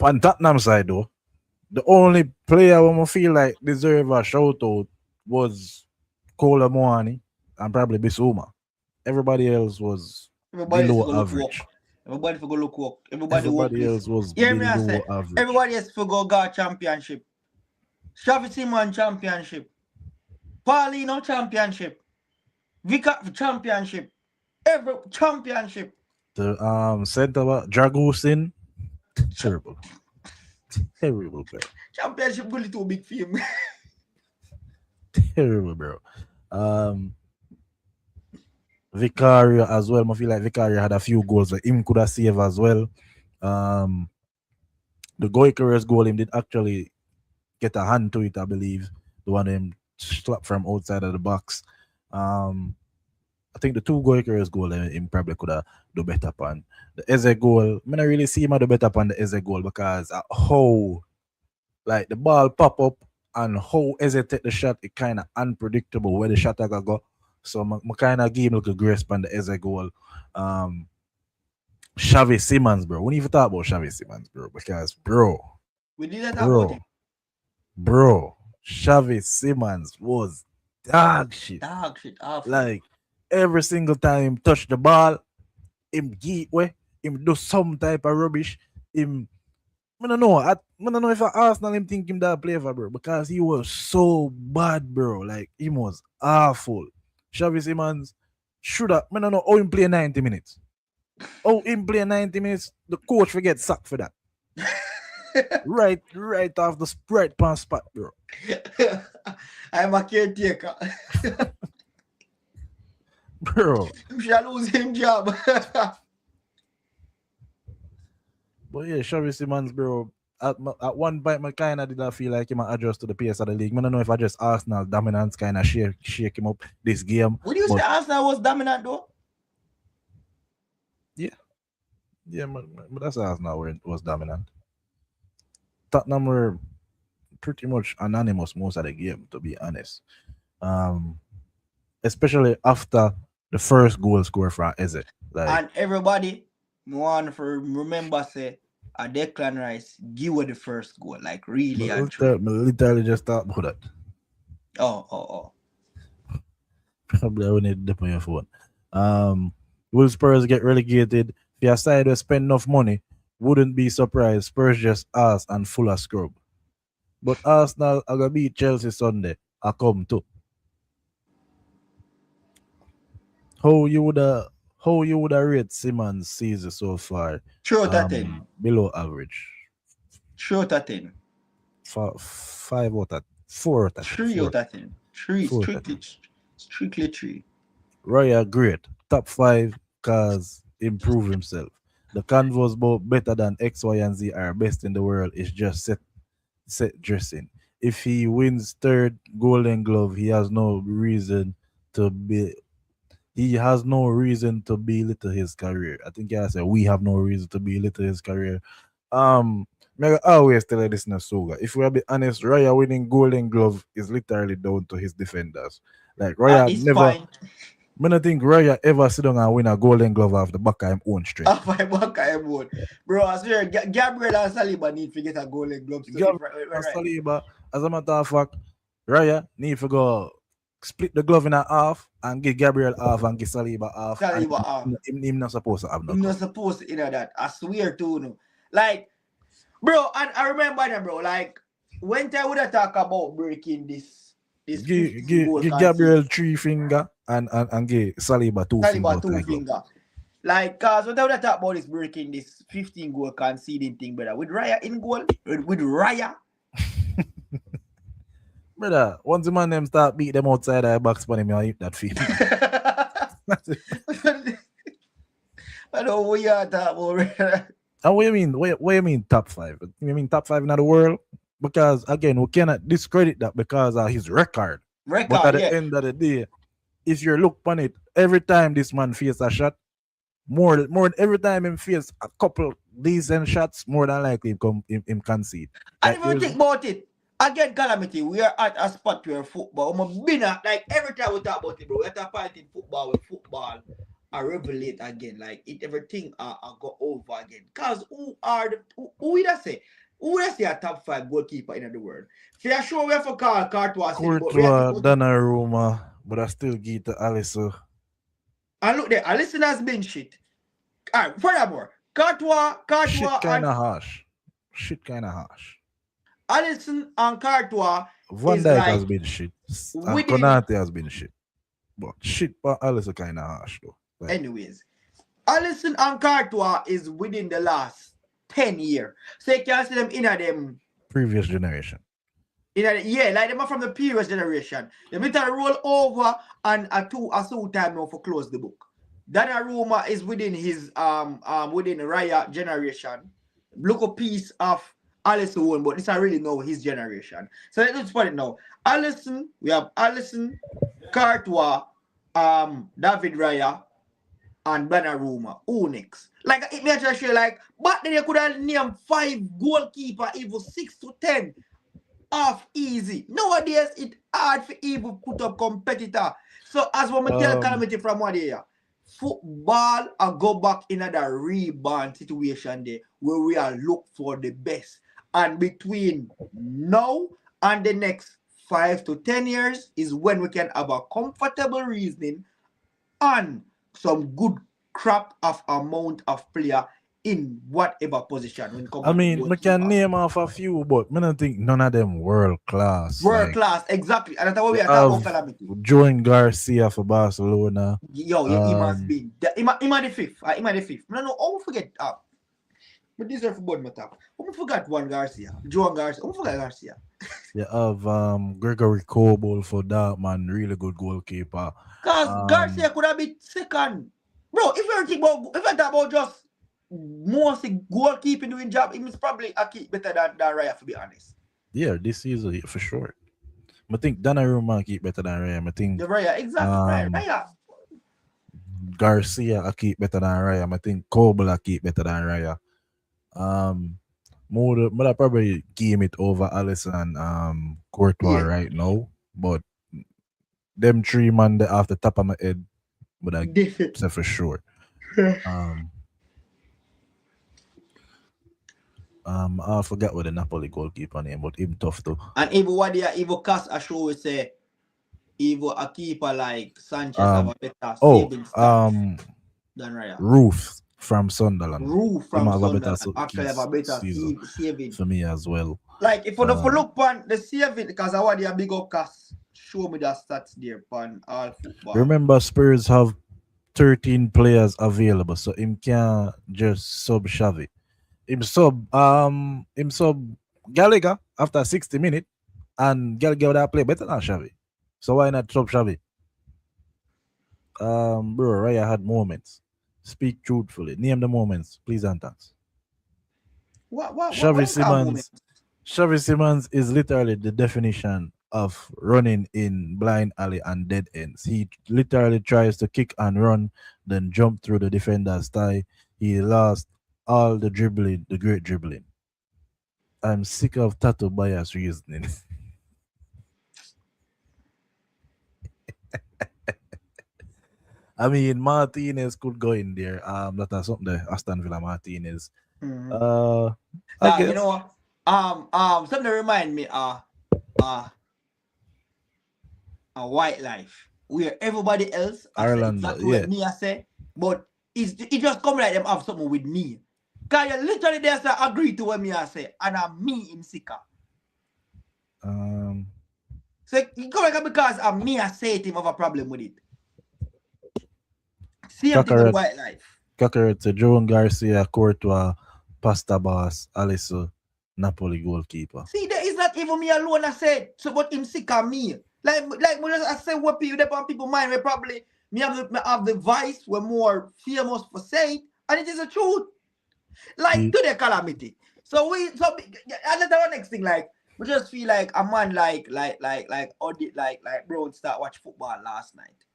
On Tottenham side, though, the only player who I feel like deserve a shout out was Kola Moani and probably Bissouma. Everybody else was Everybody else below go look work. average. Everybody go look work. Everybody work Everybody this. else was Hear me I below say. average. Everybody else go got championship. Xavi Simon championship. Paulino championship. Vicar championship. Every championship. The center back Dragusin, terrible, terrible player, Championship really too big for him. terrible, bro. Um, Vicario as well. I feel like Vicario had a few goals that him could have saved as well. Um, the Goikerez goal him did actually get a hand to it, I believe. The one him slapped from outside of the box. Um, I think the two Goikerez goal him probably could have do better upon. The Eze goal, I mean, I really see him do better upon the Eze goal because how like the ball pop up and how Eze take the shot, it kind of unpredictable where the shot gonna go. So I kind of give him like a grace on the Eze goal. Um, Xavi Simmons, bro. We need to talk about Xavi Simmons, bro, because We didn't talk about bro, him. bro, Xavi Simmons was dog shit. Dog shit awful. Like every single time him touch the ball, him geek way, him do some type of rubbish. Him, I don't know. I don't know if I Arsenal him think him that player for bro because he was so bad, bro. Like he was awful. Xavi Simmons should have. I don't know how him play 90 minutes. Oh, him play 90 minutes. The coach forget sacked for that. right off the right pan spot, bro. I'm a caretaker. Bro. You shall lose him job. But yeah, Xavi Simmons, bro. At one point, I kind of did not feel like he might adjust to the pace of the league. I don't know if I just Arsenal dominance kind of shake him up this game. Would you say Arsenal was dominant though? Yeah, but that's Arsenal where it was dominant. Tottenham were pretty much anonymous most of the game, to be honest. Especially after the first goal score from Eze. Like, And everybody want to remember say a Declan Rice give her the first goal, like really and true. literally just thought about that. Oh. Probably I would need to dip on your phone. Will Spurs get relegated? If your side will spend enough money, wouldn't be surprised. Spurs just ass and full of scrub. But Arsenal are gonna beat Chelsea Sunday. I come too. How you woulda rate Simmons season so far? Short at 10. Below average. Short at 10. 5 out of 4 out of 3 out of 10. 3 strictly 3. Roya great. Top 5 cause improve himself. The convos both better than X, Y, and Z are best in the world. It's just set dressing. If he wins third Golden Glove, he has no reason to belittle his career. I think I said we have no reason to belittle his career. I always tell this in a soga. If we are be honest, Raya winning Golden Glove is literally down to his defenders. Like Raya never. Fine. I don't think Raya ever sit down and win a Golden Glove off the back of his own strength. Off my back of him own. Bro, I swear, Gabriel and Saliba need to get a Golden Glove. Saliba, as a matter of fact, Raya need to go split the glove in half and give Gabriel half and give Saliba half. Him not supposed to have no. Him not supposed to that. I swear to no. Like, bro, and I remember that, bro. Like, when I would have talk about breaking this give Gabriel 3 finger and give Saliba two finger Saliba out two like glove. finger. Like, cause whatever they talk about is breaking this 15 goal conceding thing, brother. With Raya in goal, with Raya. Brother, once the man them start beat them outside the box for him, you eat that field. I know what you are talking about, brother. And what you mean? What you mean top five? You mean top five in the world? Because again, we cannot discredit that because of his record. But Record, at the yeah. end of the day, if you look on it, every time this man faces a shot, more every time him face a couple decent shots, more than likely him concede. And Like if you there's think about it, again, Calamity, we are at a spot where football, like every time we talk about it, bro, we're at a point in football where football I revelate again. Like it everything I go over again. Cause who would I say? Who would I say a top five goalkeeper in the world? For sure we have to call Courtois steady, but we have to Courtois, put it. Donnarumma, but I still give to Alisson. And look there, Alisson has been shit. Alright, furthermore, Shit Courtois kind and of harsh. Shit kind of harsh. Alisson and Courtois Van is Dijk has like been shit, and within. Konate has been shit. But shit, but Alisson kind of harsh though. Like, Anyways, Alisson and Courtois is within the last 10 years. So you can see them in a them. previous generation. Yeah, like them are from the previous generation. They need to roll over and a two time now for close the book. Donnarumma is within his within Raya generation. Look a piece of Alisson one, but this I really know his generation. So let's put it now. Alisson, we have Alisson, Courtois, David Raya, and Donnarumma. Who next? Like it may just show like, but then you could have named 5 goalkeeper, even 6 to 10. Off easy. Nowadays, it's hard for even put up competitor. So as when I tell Calamity from what day, football and go back in a rebound situation there where we are look for the best. And between now and the next 5 to 10 years is when we can have a comfortable reasoning and some good crap of amount of player in whatever position when I mean, I can name off a few, but I don't think none of them world class. World class, exactly. And that's what we are talking about Calamity. Join Garcia for Barcelona. Yo, he must be. He might the fifth. He might the fifth. No, I won't forget. But these are football matter. I forgot one Garcia. Joan Garcia. I forgot Garcia. You have Gregory Kobel for that man, really good goalkeeper. Because Garcia could have been second. Bro, if you talk about just mostly goalkeeping doing job, he's probably a keep better than Raya, to be honest. Yeah, this season for sure. I think Donnarumma keep better than Raya. I think the Raya, exactly. Raya. Garcia I keep better than Raya. I think Kobel I keep better than Raya. But I probably game it over Alisson and Courtois right now. But them 3 man off the top of my head, but I say for sure. I forgot what the Napoli goalkeeper name, but him tough too. And even what they even cast a show we say, even a keeper like Sanchez have a better saving stats than Raya. Roof from Sunderland. Roof from Sunderland actually have a better saving for me as well. Like if you look on the saving, because I want a big up cast, show me the stats there on all football. Remember, Spurs have 13 players available, so him can't just sub Xavi. Him sub Gallagher after 60 minutes, and Gallagher would play better than Xavi. So why not sub Xavi? Bro, Raya had moments. Speak truthfully. Name the moments, please and thanks. Xavi Simons is literally the definition of running in blind alley and dead ends. He literally tries to kick and run, then jump through the defender's thigh. He lost all the dribbling, the great dribbling. I'm sick of tattoo bias reasoning. I mean, Martinez could go in there. That's something the Aston Villa Martinez. I guess. You know, something remind me a White Life where everybody else Ireland, what me I say, but it just come like them have something with me. Cause you literally just agree to what me I say, and I'm me in sicker. So you come like because I'm me I say it him have a problem with it. Same thing with Cacaret, White Life. Cacaret, Joan Garcia, Courtois, Pasta Boss, Alisson, Napoli goalkeeper. See, there is not even me alone. I said so, but him sick of me. Like when I say what people that on people mind, we probably me have the vice. We're more famous for saying, and it is the truth. Like He, to the calamity. So another one next thing, like we just feel like a man audit like bro start watch football last night.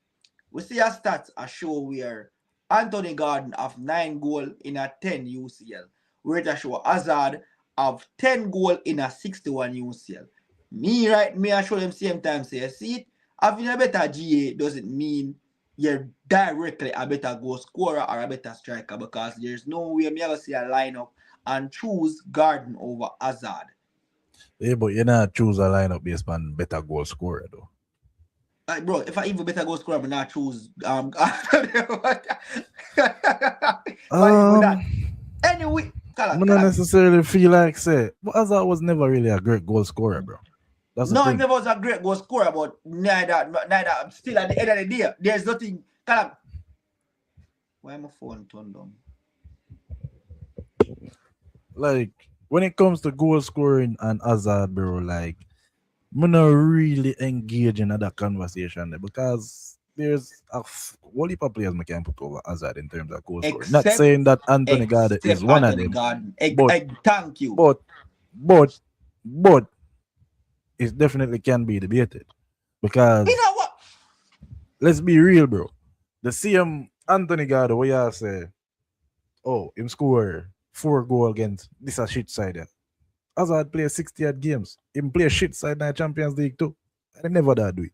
We see a stats a show where Anthony Gordon have 9 goal in a 10 UCL. Where it a show Hazard have 10 goal in a 61 UCL. Me I show them same time say see it having a better GA doesn't mean you're directly a better goal scorer or a better striker, because there's no way me ever see a lineup and choose Garden over Hazard. yeah, but you not choose a lineup based on better goal scorer though. Like, bro, if I even better goal scorer, I'm not choose Why you that? Anyway, I don't necessarily feel like say, but Hazard was never really a great goal scorer, bro. That's the no, he thing. never was a great goal scorer, but neither still at the end of the day, there's nothing. Why my phone turned on? Like when it comes to goal scoring and Hazard, bro, like I'm not really engaging in that conversation there because there's a whole heap of players I can put over Hazard in terms of goal scoring. Not saying that Anthony Gordon is one of them, but Thank you. but it definitely can be debated because You know what? let's be real, bro. The same Anthony Gordon, where you say, oh, him score 4 goal against this a shit side. Yeah. Hazard play 60 odd games. Him play shit side in the Champions League too. And they never did do it.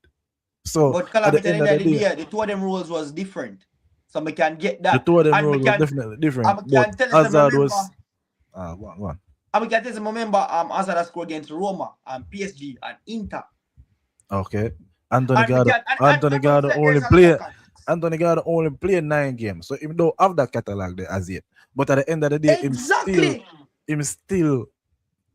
So but at the end of the day, the two of them rules was different. So we can get that. the two of them and roles we was can, definitely different. and we can But tell them Hazard remember. was go on. And we can tell them remember Hazard scored against Roma and PSG and Inter. Okay. Anthony Gordon only played 9 games. So even though have that catalog there as yet. But at the end of the day, him still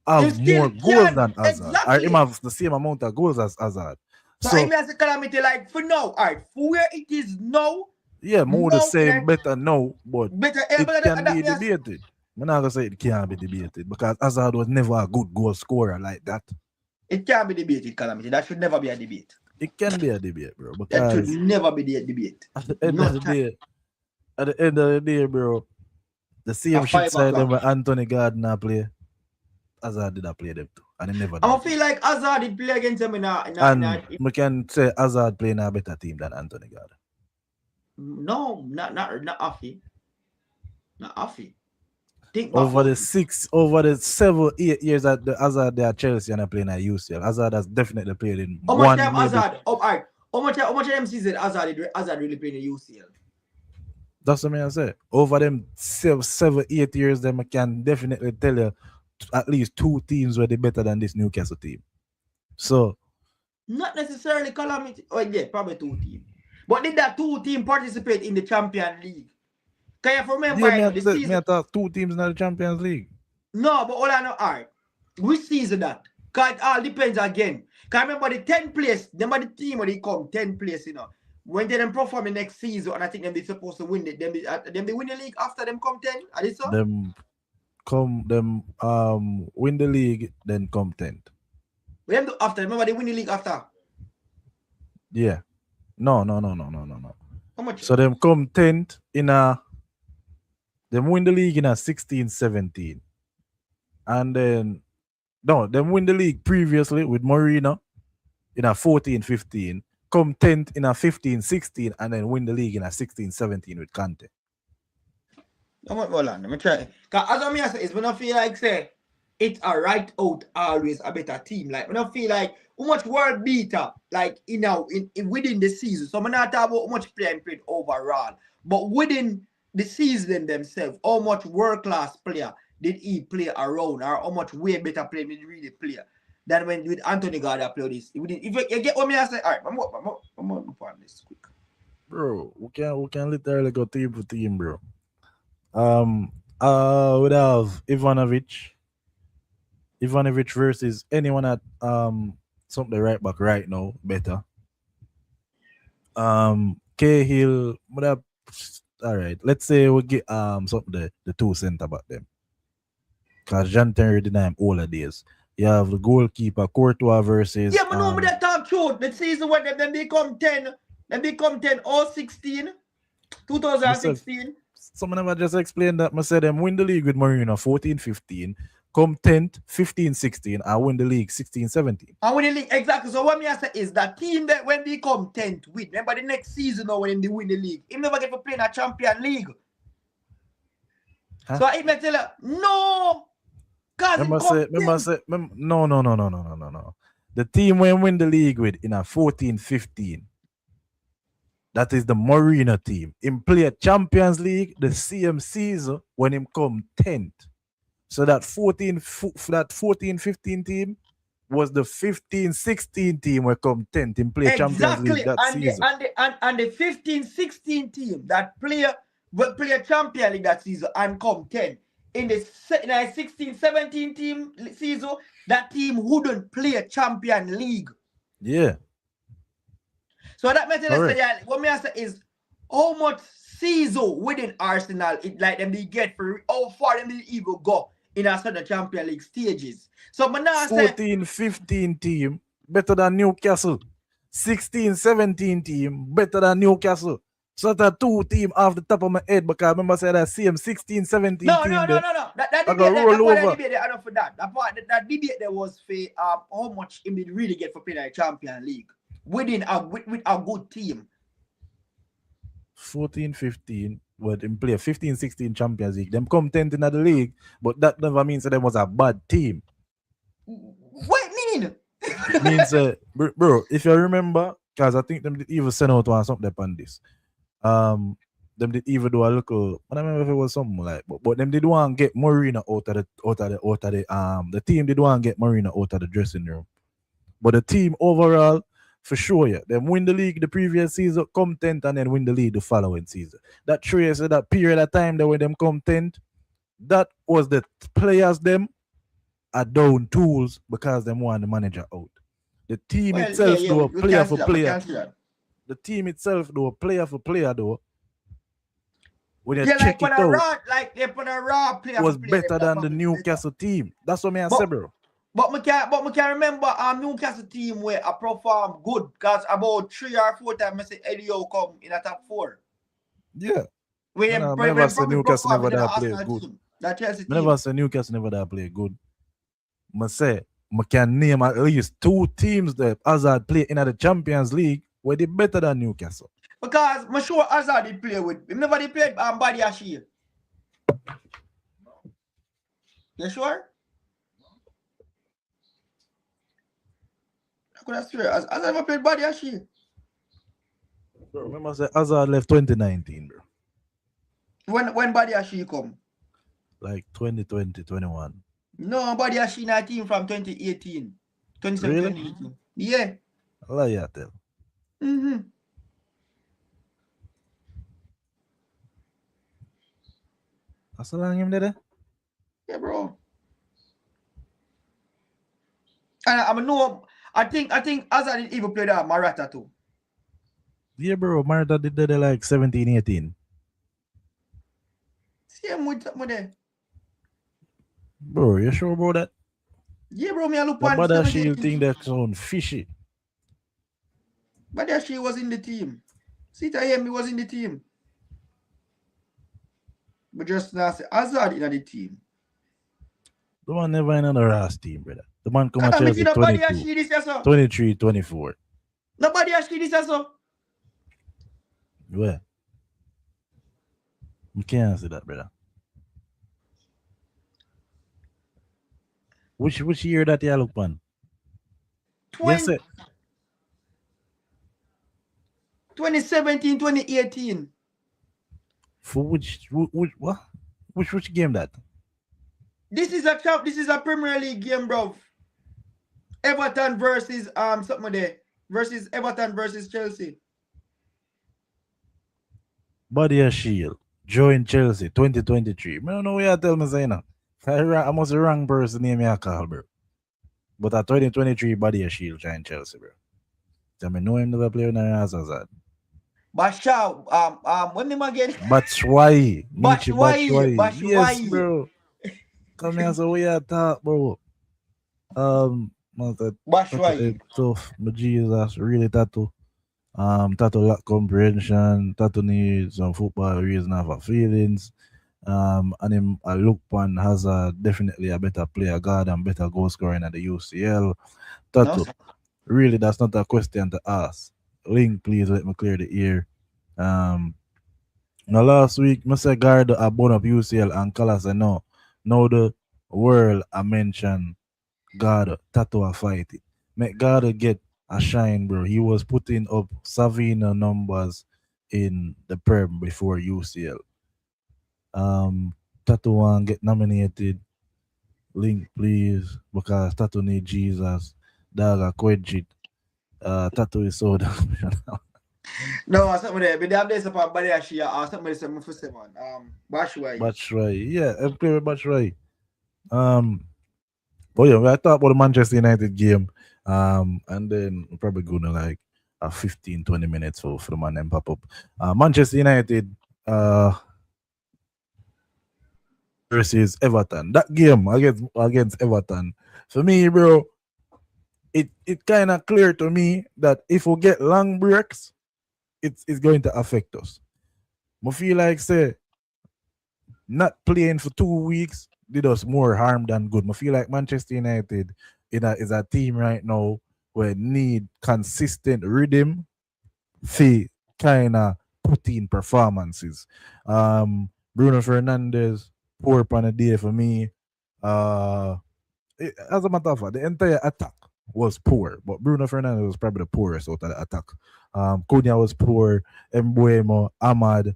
have more goals than Hazard. Or him have the same amount of goals as Hazard. So I as a calamity, like for now, alright, for where it is now. Yeah, more the same, better now, but it can be debated. debated. I'm not gonna say it can't be debated because Hazard was never a good goal scorer like that. It can't be debated, calamity. That should never be a debate. It can be a debate, bro. Because that should never be a debate. At the end of the day, bro, the same shit side them where Anthony Gardner play, Hazard did play them too. And he never did. I feel like Hazard did play against them and we can say Hazard playing a better team than Anthony Gardner. No, not Afi. Not Afi. Over the 7, 8 years that the Hazard there at Chelsea and playing at UCL, Hazard has definitely played in how much time Hazard? How much of them season Hazard really playing in UCL? That's what I say. Over them 7, 8 years, them I can definitely tell you at least 2 teams were better than this Newcastle team. So not necessarily calamity. Oh yeah, probably 2 teams. But did that 2 team participate in the Champions League? Can you remember the season? Me thought 2 teams in the Champions League. No, but all I know, alright. Which season that? Because it all depends again. Because I remember the 10th place, remember the team when they come 10th place, you know. When they then perform the next season, and I think they're supposed to win it. Then they win the league after them come 10. Are they so? Them win the league, then come 10th. When after, remember they win the league after? Yeah. No. How much? So them come 10th in them win the league in a 16-17. And then them win the league previously with Mourinho in a 14-15. Come 10th in a 15-16 and then win the league in a 16-17 with Conte. Hold on, let me try. Because as I say, it's when I feel like say it's a right out always a better team. Like when I feel like how much world beater like in within the season. So I'm not talking about how much player played overall, but within the season themselves, how much world class player did he play around, or how much way better player did he really play than when with Anthony Gardner play this. If you get what me I say, all right, I'm on this quick. Bro, we can literally go team for team, bro. Would have Ivanovic versus anyone at something right back right now better. Cahill would have All right. Let's say we get something the two center back them. Cause Jean Terry deny him all the days. You have the goalkeeper Courtois versus Yeah, man, know me that talk truth. The season when them become 10, them become 10 or 16, myself. 2016. Someone never just explained that. I said them win the league with Marino 14-15, come 10th, 15-16, and win the league 16-17. And when the league, exactly. So what me I say is that team that when they come 10th win, remember the next season now when they win the league, him never get to play in a champion league. Huh? So I may tell you, no. Cause No. The team when win the league with in a 14-15. That is the Marino team. Him play a Champions League the same season when him come 10th. So that 14-15 team was the 15-16 team where come 10th in play Champions League that season. And the 15-16 team that play a champion league that season and come 10. In the 16-17 team season, that team wouldn't play a champion league. Yeah. So that means what me say is how much season within Arsenal it like them they get for how far them they even go in a certain champion league stages. So 14-15 team better than Newcastle. 16-17 team better than Newcastle. So that two team off the top of my head because I remember saying that same 16-17 team. No. That debate there enough for that. That debate there was for how much him did really get for playing a champion league with a good team. 14-15, but him play 15-16 Champions League. Them come 10th in the league, but that never means that them was a bad team. What it mean? It means, bro, if you remember, because I think them did even send out one something upon this. Them did even do a little. I don't remember if it was something like, but them did want to get Marino out of the team did want to get Marino out of the dressing room, but the team overall. For sure, yeah. Them win the league the previous season, come 10th, and then win the league the following season. That trace that period of time that when them come 10th, that was the players them are down tools because them want the manager out. The team itself do a player for player. The team itself do a player for player though. When you check it out, they put a raw player was better than the Newcastle team. That's what I say, bro. But I can remember Newcastle team where I perform good because about 3 or 4 times I say Eddie come in a top 4. Yeah. When never say Newcastle never that play good. That Chelsea team. Never say Newcastle never that play good. I say I can name at least 2 teams that Hazard play in the Champions League where they better than Newcastle. Because I'm sure Hazard did play with him. Never did play Badiashile. You sure? I could have swear. Hazard never played Badiashile. Bro, remember I said Hazard left 2019, bro. When Badiashile come? Like 2020, 21. No, Badiashile team from 2018. 2017, Really? 2018. Yeah. I like you tell. Mm-hmm. That's how long him there? Yeah, bro. And I think Hazard didn't even play that Morata too. Yeah, bro. Morata did that like 17, 18. Same with there. Bro, you sure about that? Yeah, bro. Me I look The on Badiashile thing that sound fishy. Badiashile was in the team. See, he was in the team. But just now say Hazard in the team. The man never in the last team, brother. The man come at Chelsea 22, 23, 24. Nobody actually this also. Where? You can't say that, brother. Which year that you look on? Yes, sir. 2017, 2018. For which what? Which game that? This is a Premier League game, bro. Everton versus something there. Versus Everton versus Chelsea. Badiashile join Chelsea 2023. I don't know what you tell me saying now. I must the wrong person name I call, bro. But at 2023 Badiashile join Chelsea, bro. So I know him never play on Hazard. Basha, when him again? Batshuayi. Michi Bashwai, Batshuayi. Yes, Bashwai. bro. Come here, so we are talk, bro. Man, that Bashwai. tough. My Jesus, really tattoo. Tattoo lack comprehension. Tattoo need some football reason for feelings. And him I look pan has definitely a better player guard and better goal scoring at the UCL. No, Tattoo. sir. Really, that's not a question to ask. Link, please let me clear the ear. Um, Now last week, Mr. Guard a bone up UCL and Kala said no. Now the world I mentioned God tattoo a fight it. Make God get a shine, bro. He was putting up Savina numbers in the Prem before UCL. Tattoo one get nominated. Link please because Tattoo need Jesus. Dog a quedjit. Tattoo is so damn. No, something there. But they have this upon body Ashia or something there, something for someone. Bashwai. Batch right. Yeah, and play with Batch right. Um But yeah, I thought about the Manchester United game. And then we're probably gonna like 15, 20 minutes for the man and pop up. Manchester United uh versus Everton. That game against Everton. For me, bro, it kinda clear to me that if we get long breaks, it's going to affect us. I feel like say not playing for 2 weeks did us more harm than good. I feel like Manchester United is a team right now where need consistent rhythm for kind of put in performances. Bruno Fernandez, poor on a day for me. Uh, as a matter of fact, the entire attack was poor, but Bruno Fernandez was probably the poorest out of the attack. Cunha was poor, Embuemo, Ahmad.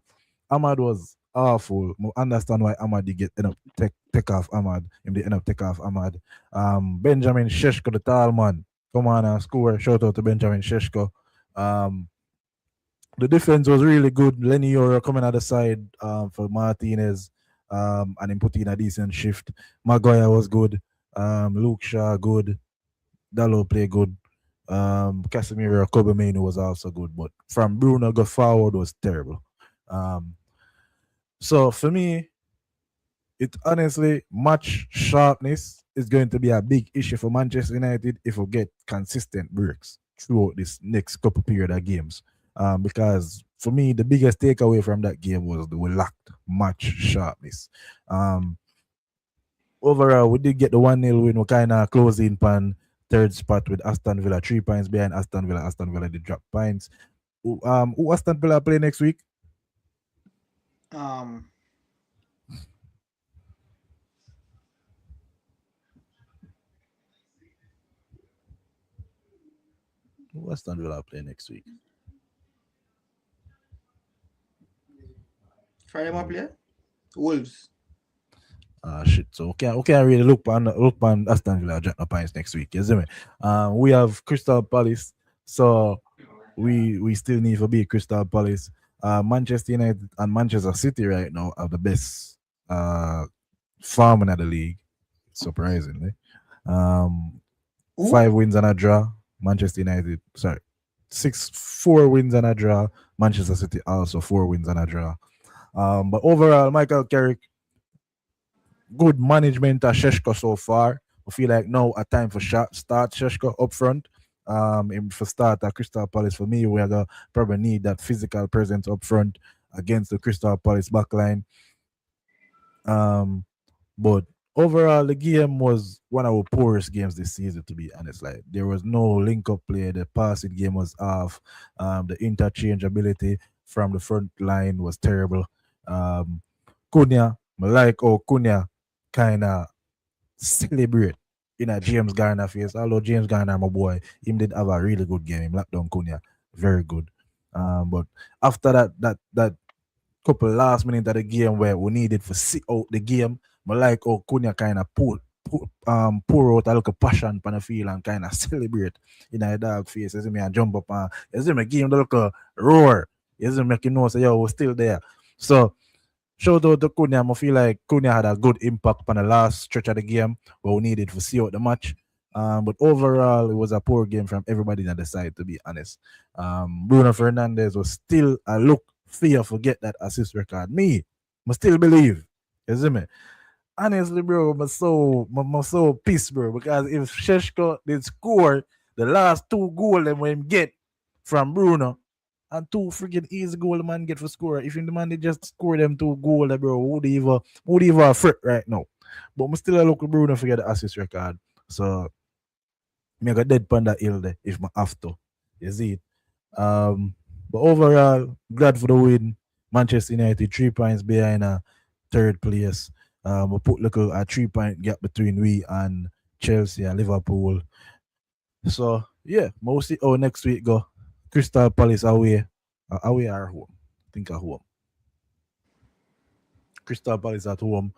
Ahmad was awful. I understand why Ahmad did get end up take off Ahmad. Him they end up take off Ahmad. Benjamin Sheshko, the tall man, come on and score. Shout out to Benjamin Sheshko. Um, the defense was really good. Lenny Yoro coming out the side for Martinez, and him put in a decent shift. Maguire was good. Luke Shaw good. Dallo play good. Casemiro Kobe was also good, but from Bruno go forward was terrible. Um, so for me, it honestly match sharpness is going to be a big issue for Manchester United if we get consistent breaks throughout this next couple period of games. Because for me, the biggest takeaway from that game was that we lacked match sharpness. Um, Overall, we did get the 1-0 win. We kind of closing pan third spot with Aston Villa, 3 points behind Aston Villa. Aston Villa did drop points. Who Aston Villa play next week? Um, Who Aston Villa play next week? Friday my player? Wolves. Shit. So we can't really look on Aston Villa drop no points next week. You see me? We have Crystal Palace, so we still need to beat Crystal Palace. Manchester United and Manchester City right now are the best farming of the league, surprisingly. Um, Who? 5 wins and a draw. Manchester United, sorry, 4 wins and a draw. Manchester City also 4 wins and a draw. But overall, Michael Carrick, good management at Sheshko so far. I feel like now a time for start Sheshko up front. For start at Crystal Palace for me, we are gonna probably need that physical presence up front against the Crystal Palace backline. Um, but overall, the game was one of our poorest games this season, to be honest. Like there was no link up play. The passing game was off. The interchangeability from the front line was terrible. Um, Cunha, I like how Cunha kind of celebrate in a James Garner face. Although James Garner, my boy, him did have a really good game. Him locked down Cunha, very good. But after that couple last minute of the game where we needed to sit out the game, I like how Cunha kind of pour out a little passion on the field and kind of celebrate in a dog face. You see me and jump up and you see me give him the little roar. You see me make you know say yo we're still there. So shout out to Cunha. I feel like Cunha had a good impact on the last stretch of the game where we needed to see out the match. But overall, it was a poor game from everybody on the side, to be honest. Bruno Fernandez was still a look fear forget that assist record. Me, I still believe. You see me? Honestly, bro, I'm so pissed, bro, because if Sheshko did score the last two goals them when him get from Bruno, and two freaking easy goal the man get for score. If the man did just score them two goals, bro, would even fret right now. But I'm still a look at Bruno forget the assist record. So me got dead panda ill there if I have to. You see it? But overall, glad for the win. Manchester United 3 points behind third place. We put like a 3 point gap between we and Chelsea and Liverpool. So yeah, mostly next week go Crystal Palace away or home. I think at home. Crystal Palace at home.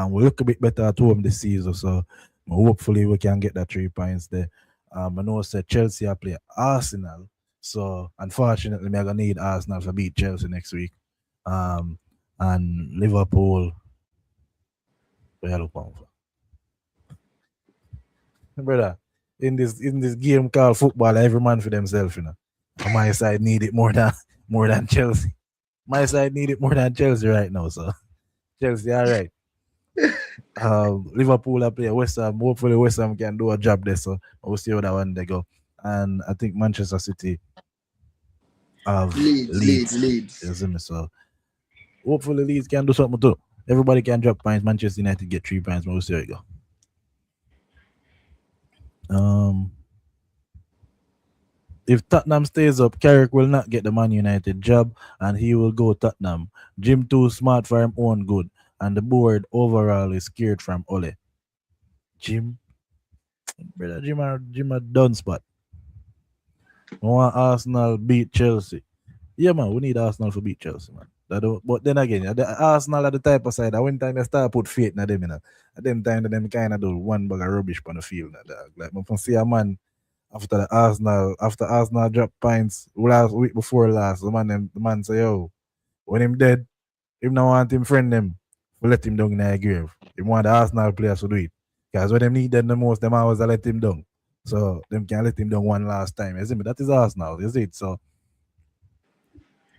We look a bit better at home this season, so hopefully we can get that 3 points there. I know said Chelsea are play Arsenal, so unfortunately, we're gonna need Arsenal to beat Chelsea next week. Um, and Liverpool, we are looking for brother. In this game called football, every man for themselves, you know. And my side need it more than more than Chelsea. My side need it more than Chelsea right now, so Chelsea, all right. Liverpool are play West Ham. Hopefully, West Ham can do a job there. So we'll see how that one they go. And I think Manchester City have Leeds. You Leeds. see me? So hopefully Leeds can do something too. Everybody can drop points. Manchester United get 3 points. But we'll see how it go. Um, if Tottenham stays up, Carrick will not get the Man United job, and he will go Tottenham. Jim too smart for him own good, and the board overall is scared from Ole. Jim, brother, Jim a done spot. I want Arsenal beat Chelsea. Yeah, man, we need Arsenal to beat Chelsea, man. That don't, but then again, Arsenal are the type of side that when time they start put faith in them, at them time that them kind of do one bag of rubbish on the field. Dog. Like, I can see a man after Arsenal drop points last week before last, the man say, yo, when him dead, him not want him friend them, we let him down in the grave. He want the Arsenal players to do it. Because when them need them the most, them always let him down. So them can let him down one last time. You see me? That is Arsenal, you see it? So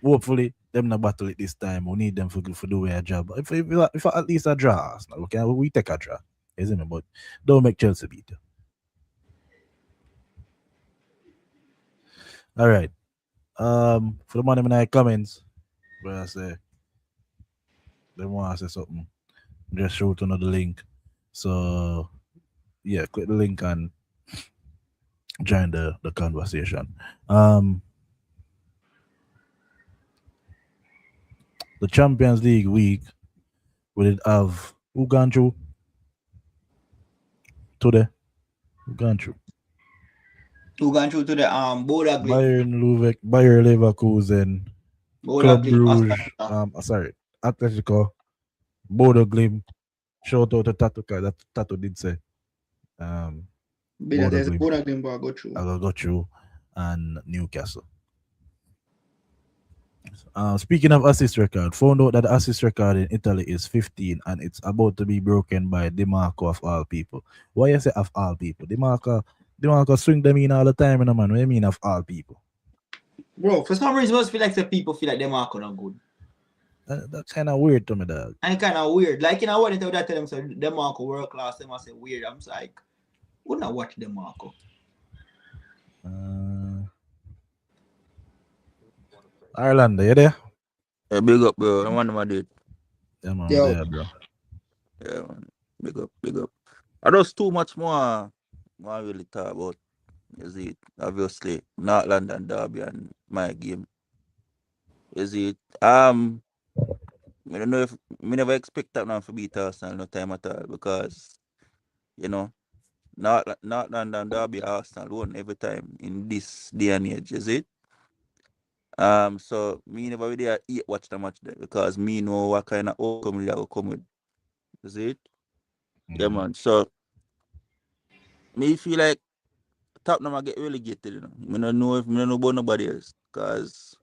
hopefully them not battle it this time. We need them for do their job. If at least a draw Arsenal, okay, we take a draw. You see me? But don't make Chelsea beat you. All right. For the money in the comments, where I say they want to say something, just shoot another link. So yeah, click the link and join the conversation. Um, the Champions League week will it have who gone through today? Who gone through? Who gone through to the Boda Glimt. Bayern Lubeck, Bayer Leverkusen, Boda Club Glimt Bruges, Aston. sorry, Atletico, Bodo Glim. Shout out to Tato, 'cause that Tato did say, um, Bida Bodo there's Glim, Boda Glimt go I through. got you, and Newcastle. Speaking of assist record, found out that the assist record in Italy is 15 and it's about to be broken by DiMarco of all people. Why you say of all people? DiMarco swing them in all the time, man. What do you mean of all people? Bro, for some reason, I just feel like the people feel like them are not good. That's kind of weird to me, dog. And kind of weird. Like, what they tell them, so them Marco world class, they must say weird. I'm just like, who not watch them Marco? Uh, Ireland, you there? Yeah, big up, bro. I want my dude. Yeah, man, we're Yo, there, bro. Yeah, man. Big up, big up. I just too much more I really talk about. Is it obviously not London Derby and my game? Is it I don't know if me never expect that man to beat Arsenal no time at all because you know not London Derby Arsenal won every time in this day and age. Is it? So me never really eat watch the match there because me know what kind of outcome they will come with. Is it? Yeah, Mm. man. So me feel like Tottenham I get relegated, you know. I don't know about nobody else. Cause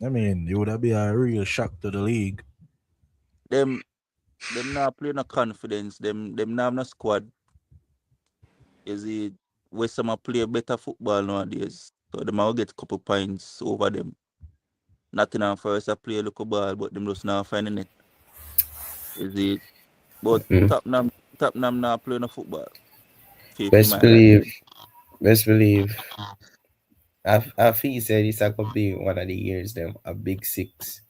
I mean, it would be a real shock to the league. them them not play no confidence, them not have no squad. Is it where some play better football nowadays? So them will get a couple points over them. Nottingham Forest a play a local ball, but them just not finding it. Is it? But Mm. Tottenham not playing a football. For Best my liking. believe, best believe. I feel said this could be one of the years them a big six,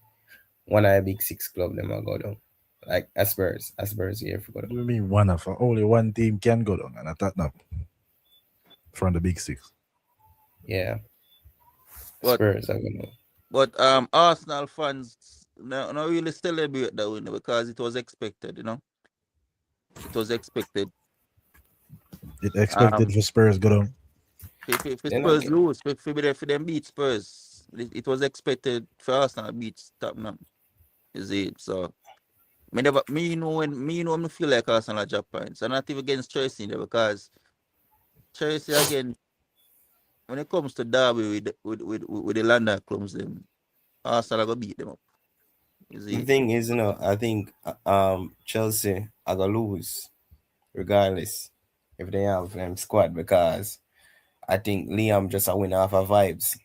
one of the big six club them a go down. Like Spurs here for go What down. do you mean one of only one team can go down and attack now from the big six? Yeah, But Spurs are gonna. Arsenal fans no really celebrate that win because it was expected, It was expected. It expected Um for Spurs go down. if They're not Spurs get. lose, for them beat Spurs. It was expected for Arsenal beat Tottenham. Is it so? Me know when me feel like Arsenal drop points. And not even against Chelsea there because Chelsea again when it comes to derby with the London clubs them Arsenal gonna beat them up. Is The it? thing is, I think Chelsea are gonna lose regardless if they have squad because I think Liam just a win off of vibes.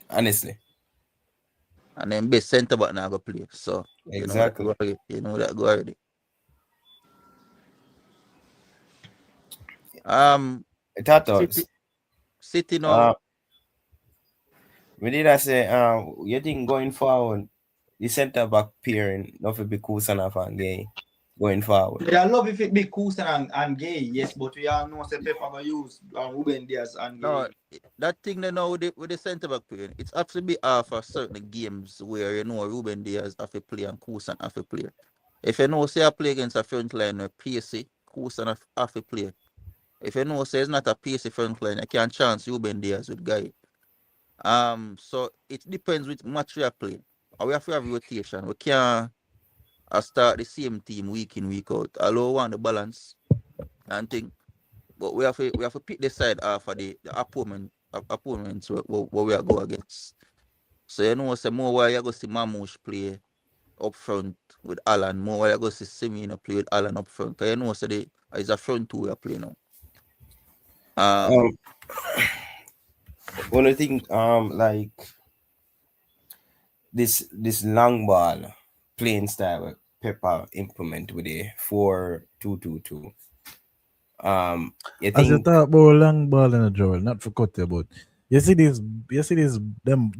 Honestly, And then best centre back now go play. So you know that exactly. go already. You know that go already. Um City Tatos. City now Uh, we did I say you think going forward the centre back pairing not for be Kusanov and Gay going forward. Yeah, I love if it be Kusan and Gay, yes, but we all know say Pepper gonna use Ruben Diaz and no Gay. that thing they know with the centre back playing, it's absolutely off for certain games where Ruben Diaz have to play and Kusan have to play. If you know say I play against a front line or PC, Kusan have to play. If you know say it's not a PC front line, I can chance Ruben Diaz with guy. So it depends which match we are playing. And we have to have rotation. We can't start the same team week in, week out. Although we want the balance and thing. But we have to pick the side after the opponents what we are go against. So say more where you go see Mamouche play up front with Alan, more where you go see Semino play with Alan up front. Cause say it's a front two we are playing now. Um Um, one of the thing like this long ball playing style Pepper implement with a 4-2-2-2. You As you think talk about long ball in a Joel, not for cut you, but you see this them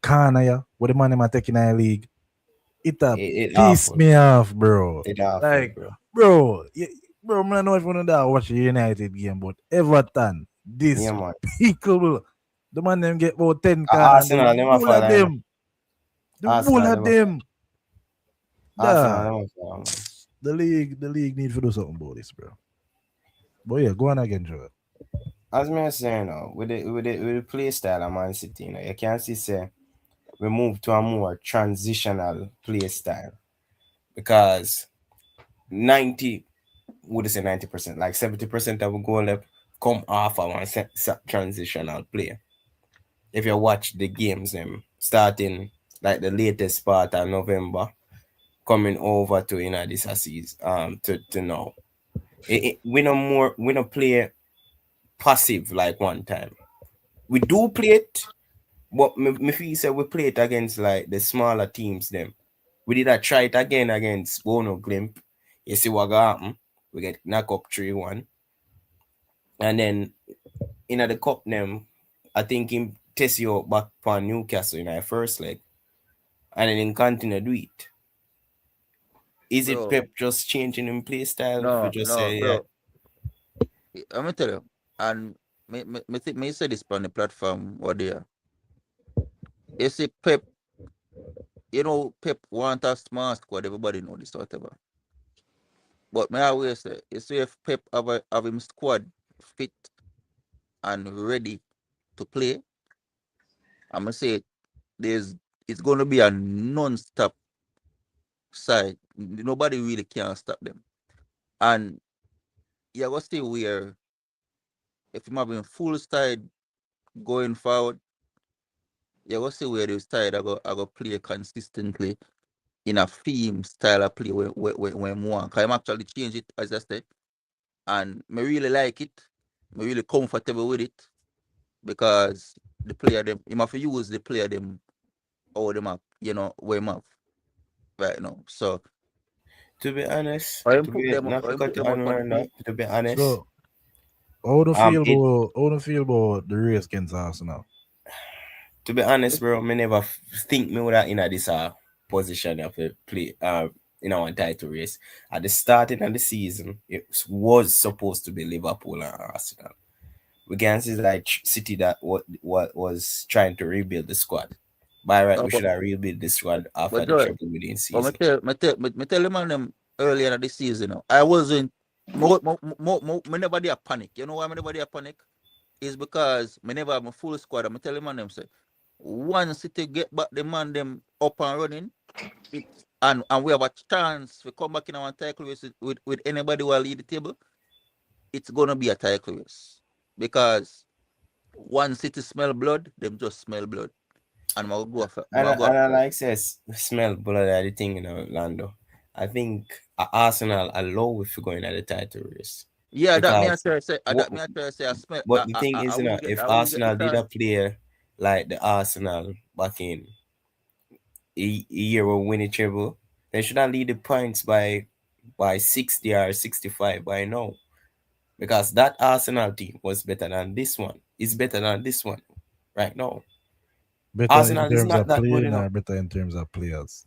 corner yeah, what the man them are taking in the league. It a it piss awful? me off, bro. It awful, Like, bro. bro, bro, I don't know if you know that watch the United game, but Everton, Yeah, man. despicable. The man them get about 10 can and the Arsenal, them a whole of follow him. them, the whole Arsenal, of them a follow. them, Arsenal, dog. them a follow, man. The league need to do something about this, bro. But yeah, go on again, Joel. As me saying, with the play style of Man City, you can see say we move to a more transitional play style because 90 would say 90%, like 70% of the goal left come off of one transitional play. If you watch the games, starting like the latest part of November, coming over to this season, to now, we no play passive like one time. We do play it, but me feel say we play it against like the smaller teams. Them we did try it again against Bono Glimp. You see what got happen? We get knock up 3-1, and then in the cup them, I think him test you out back upon Newcastle in our first leg, and then him continue do it. Is it bro, Pep just changing in play style? For no, just no, say yeah, bro. I'm gonna tell you. And me think me say this on the platform or there. You see Pep, Pep want a smart squad, everybody know this whatever. But me always say, you see if Pep have him squad fit and ready to play, I'm gonna say there's it's gonna be a non-stop side. Nobody really can stop them. And you're gonna stay where if him having full side going forward, you're gonna see where this side I go play consistently in a theme style of play when want. Cause I'm actually change it as I said. and me really like it. Me really comfortable with it because the player them, him have to use the player them how them up, where him have right now. So To be honest, I him to put be them, not or to him put cut you them on out on the Miranda, field. to be honest, So it how do feel about the race against Arsenal? to be honest, bro, me never think me would have in a this position of a play in our title race. At the starting of the season, it was supposed to be Liverpool and Arsenal. We can see like City that what was trying to rebuild the squad. By right, Uh, we but should have rebuilt the squad after but the Joy, treble within but season. me tell them on them earlier in the season. I wasn't. Me never did a panic. You know why me never did a panic? Is because me never have a full squad. I'm telling man them say once City get back the man them up and running, it and we have a chance to come back in our title race with anybody who will lead the table, it's gonna be a title race. Because once City smell blood, them just smell blood. And I'll go after And I like says smell blood at the thing in Orlando. I think Arsenal allow if you go in at the title race yeah, that me I because try to say what. that me I try to say I smell But the thing is, if I will get the Arsenal did a chance. player like the Arsenal back in a year of winning treble, they should not lead the points by 60 or 65 by now. Because that Arsenal team was better than this one. It's better than this one right now. Better in Arsenal is terms not of that good playing enough. or better in terms of players?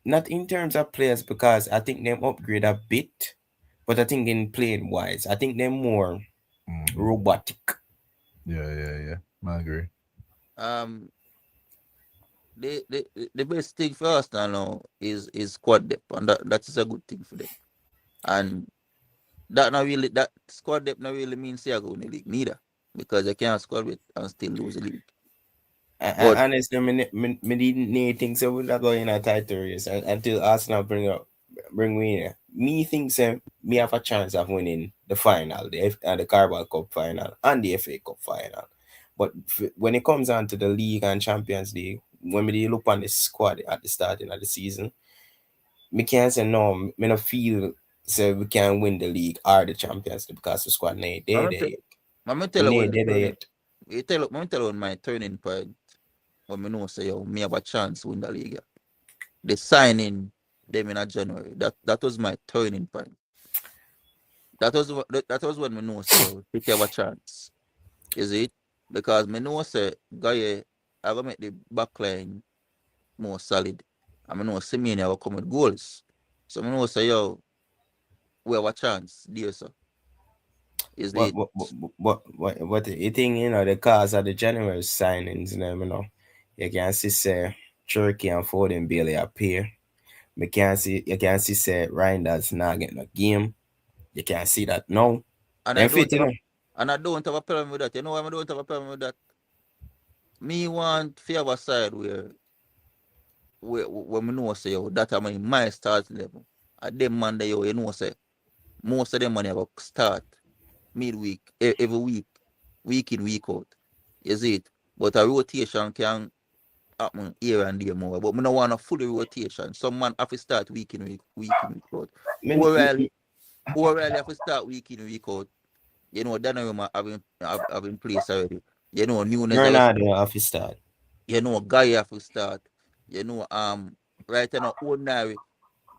Not in terms of players, because I think them upgrade a bit, but I think in playing wise, I think they're more Mm-hmm. robotic. Yeah. I agree. Um the best thing for us now is squad depth, and that is a good thing for them. And that not really that squad depth not really means you go in the league neither. Because you can't squad with and still lose the league. And But honestly, me didn't need things so we're not going in a title race until Arsenal bring me in. Me think me have a chance of winning the final, the Carabao Cup final and the FA Cup final. But when it comes on to the league and Champions League, when we look on the squad at the starting of the season, me can't say no. Me no feel say we can win the league or the Champions League because the squad ain't let there me tell, yet. let me We tell you ain't when there turning. yet. Let me tell you when my turning point when me know say yo, me have a chance to win the league. The signing them in January. That was my turning point. That was when me know say yo, we have a chance. Is it? Because me know say guy I gonna make the back line more solid. And I know Simeone will come with goals. So I know say yo, we have a chance, dear sir. Is What it? what what what you think, the cause of the January signings, you can see say Turkey and Foden barely appear. You can see say Reinders not getting a game. You can see that now. And I Them fit, don't have a and I don't have a problem with that. You know why I don't have a problem with that? Me want favor side where me know say yo, that are my starting level. At them man there, yo, you know say most of them money have start midweek, every week in, week out. You see it? But a rotation can happen here and there more. But me no want a full rotation. Some man have to start week in, week out. me, O'Reilly, O'Reilly have to start week in, week out. You know, Donnarumma having place already. You know, Nunes have to Bernardo start. off his start. You know, Guy have to start. You know, right now, ordinary,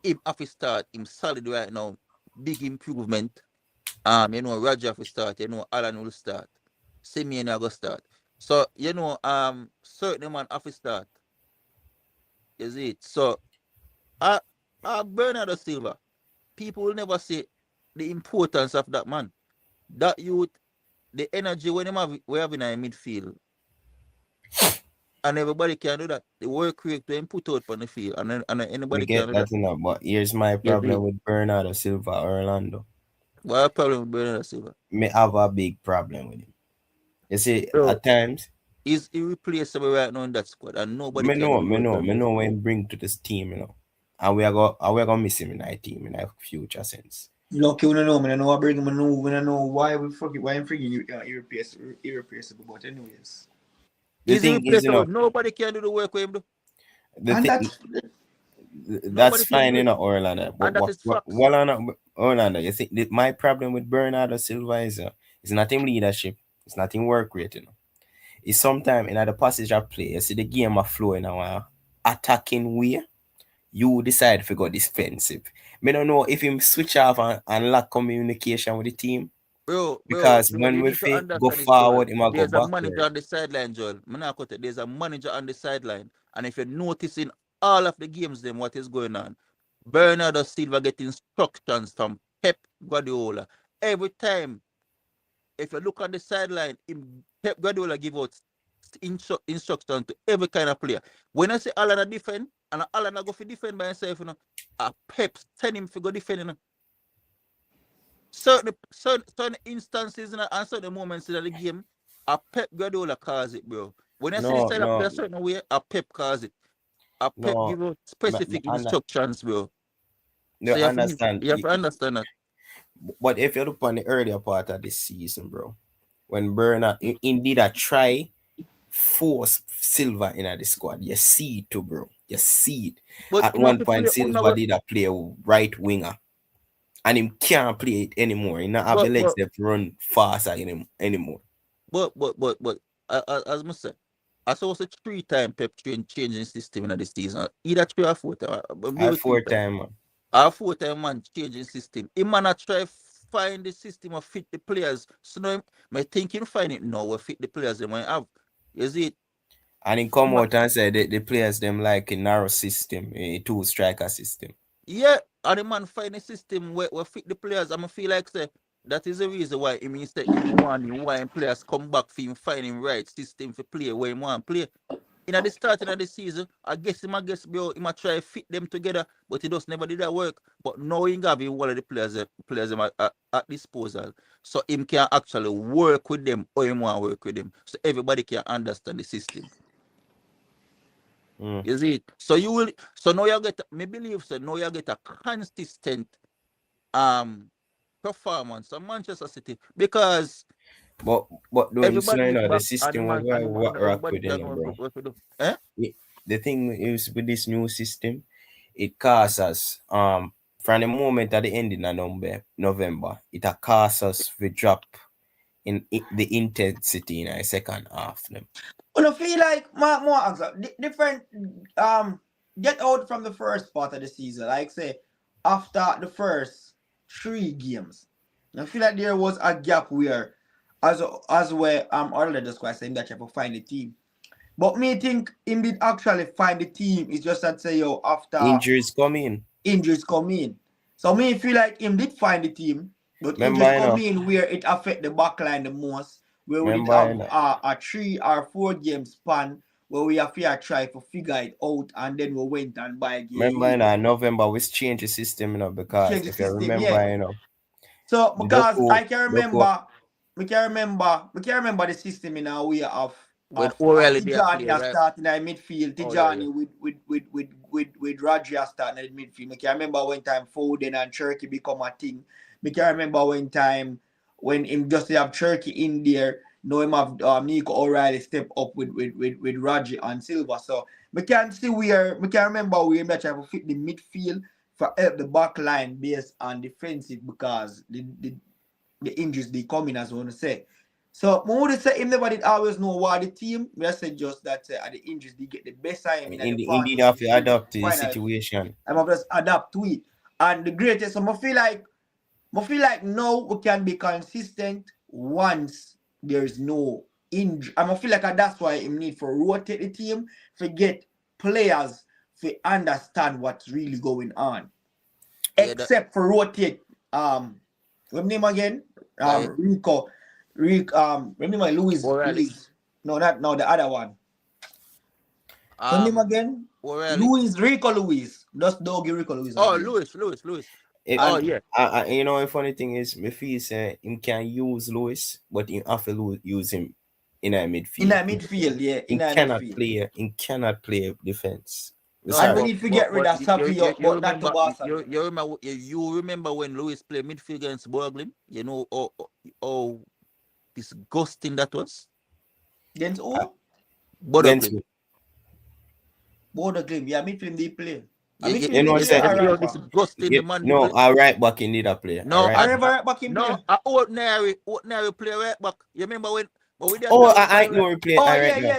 him have to start. Him solid right now. Big improvement. You know, Roger have to start. You know, Alan will start. Simeon will start. So, you know, certain man have to start. Is it? So, uh, Bernardo Silva, people will never say the importance of that man. That youth, the energy when we have in our midfield, and everybody can do that. The work rate to put out on the field, and Me anybody can get do that. that, but here's my Yes, problem with Bernardo Silva Orlando. what a problem with Bernardo Silva? Me have a big problem with him. You see, Bro, at times, he's irreplaceable right now in that squad, and nobody me can know, do the me work know, on me him. know when bring to this team, and we are gonna miss him in our team in our future sense. Lucky we don't know, man. I know I bring him. I know we don't know why we forget why I'm freaking irreplaceable. But anyways, The He's thing is, irreplaceable. Nobody can do the work with him. the and thing, that That's Nobody can fine, do you it. know, Orlando. But And that is facts. Orlando, you see, my problem with Bernardo Silva is not in leadership, it's not in work rate, you know. It's sometimes in the passage of play, you see the game of flow in our attacking way, you decide to go defensive. Me don't know if him switch off and lack communication with the team. Bro, Because when you we need to fit go understand this, Joel. forward, he might go There's a manager backward. on the sideline, Joel. There's a manager on the sideline. And if you're noticing all of the games, then what is going on? Bernardo Silva get instructions from Pep Guardiola. Every time, if you look on the sideline, Pep Guardiola give out instructions to every kind of player. When I say Alana defend, and Alana go for defend by himself, you know, Pep send him to go defend, you know. Certain instances and certain moments in the game, a Pep Guardiola cause it, bro. When I see the No, side of play a certain way, a Pep cause it. A Pep no. give out Me specific instructions, bro. you So understand. you have to understand that. But if you look on the earlier part of this season, bro, when Bernard indeed I try force Silva in the squad, you see it too, bro. You see it. But At you have one to point, play Silva did a play right winger, and him can't play it anymore. He not have the but legs but that run faster in him anymore. but as I said, I saw a 3-time Pep changing system in the season. Either 3 or 4 times. I Maybe 3 times. 4 time, man. Our 4 time man changing system. He man a try find the system of fit the players. So now my thinking find it now will fit the players they might have. You see it? And he come out and said the players them like a narrow system, a two striker system. Yeah, and the man find a system where fit the players. I'm feel like say that is the reason why he means that him want why players come back for him find him right system for play where he want play. In the starting of the season, I guess bro, he might try to fit them together, but he just never did that work. But now he have one of the players at disposal. So him can actually work with them or him want to work with them. So everybody can understand the system. You see it? So now you get me believe so now you get a consistent performance of Manchester City because But don't you everybody is know the back and system was what rock everybody with can you, know bro. what to do. Eh? The thing is with this new system, it costs us from the moment at the ending of November, it a cost us we drop in the intensity in a second half them. I feel like more different get out from the first part of the season. Like say after the first 3 games. I feel like there was a gap where as where earlier just quite saying that you have to find the team. But me think him did actually find the team. It's just that say after Injuries come in. injuries come in. So me feel like him did find the team, but Remember, injuries come in where it affect the backline the most. Where we did have a 3 or 4 game span where we have to try to figure it out, and then we went and buy Remember, November we change the system, because change the if you system, remember, So because Doku, I can remember, we can remember the system in a way of When O'Reilly they Tijani play, as right? starting in midfield, Oh yeah. Tijani with Raji as starting in midfield. I can remember when time Foden and Cherky become a thing. I can remember when him just have Cherky in there. Now him have Nico O'Reilly step up with Raji and Silva. So we can remember where him that try to fit the midfield for help the back line based on defensive because the injuries they come in as I want to say. So I would say him never did always know what the team. We said just that the injuries they get the best time in the part indeed of have the to season, adapt to the final. situation. I'm just adapt to it. And the greatest, so I feel like now we can be consistent once there is no injury. I feel like that's why him need for rotate the team, to get players to understand what's really going on. Yeah, Except for rotate what name again? Rico. Remember O'Reilly. Luis. No, the other one. What name again? O'Reilly. Rico Luis. Just Doggy Rico Luis. Oh, again. Lewis. Yeah. The funny thing is, me feel say him can use Lewis, but him have to use him in a midfield. In a midfield, yeah. He cannot play defense. And we need to get rid of Savio, but not to Barca. You remember when Lewis played midfield against Borglum? You know how disgusting that was? Against who? Borglum. Borglum, yeah, midfield they play. You know, say you're disgusting the man. no, a right back in need a play. No, right right back in play. a ordinary play right back. You remember when? But we did I know we play. Oh right yeah.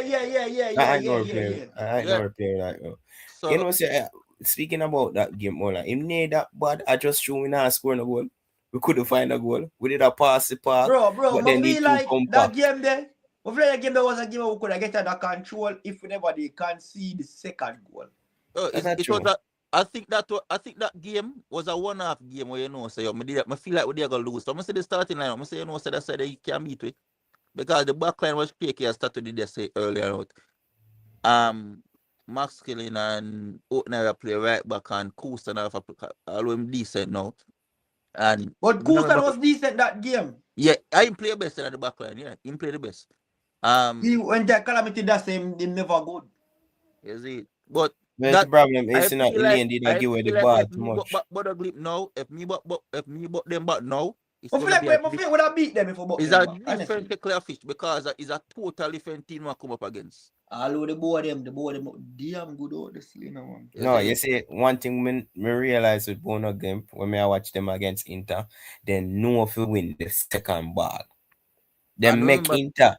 I know we play. I know we play right now. So You know, say speaking about that game, more like him need that bad. I just show we not scoring a goal. We couldn't find a goal. We did a pass the park. Bro, but then I feel like compact. that game there. I feel like that game there was a game we could have get under control if we never they can see the second goal. it was a. I think that game was a one-off game where say I feel like we are gonna lose. So I say the starting line. I say say that side you can't beat with because the back line was shaky as started did say earlier out. Max Killing and Oatner play right back and Coulson have a decent now. But Coulson was decent that game. Yeah, I didn't play best in the back line. Yeah, he played the best. He went that calamity that same he never good. Is it? But the problem is not Lane did not give away the ball too much. But a grip now, if me but them but now, I feel like we would have beat them if we it's a different clear fish because it's a total different team we come up against. All the boy them damn good out this one. No, you see, one thing me realize with Bono game when I watch them against Inter, they know if we win the second ball. They make Inter.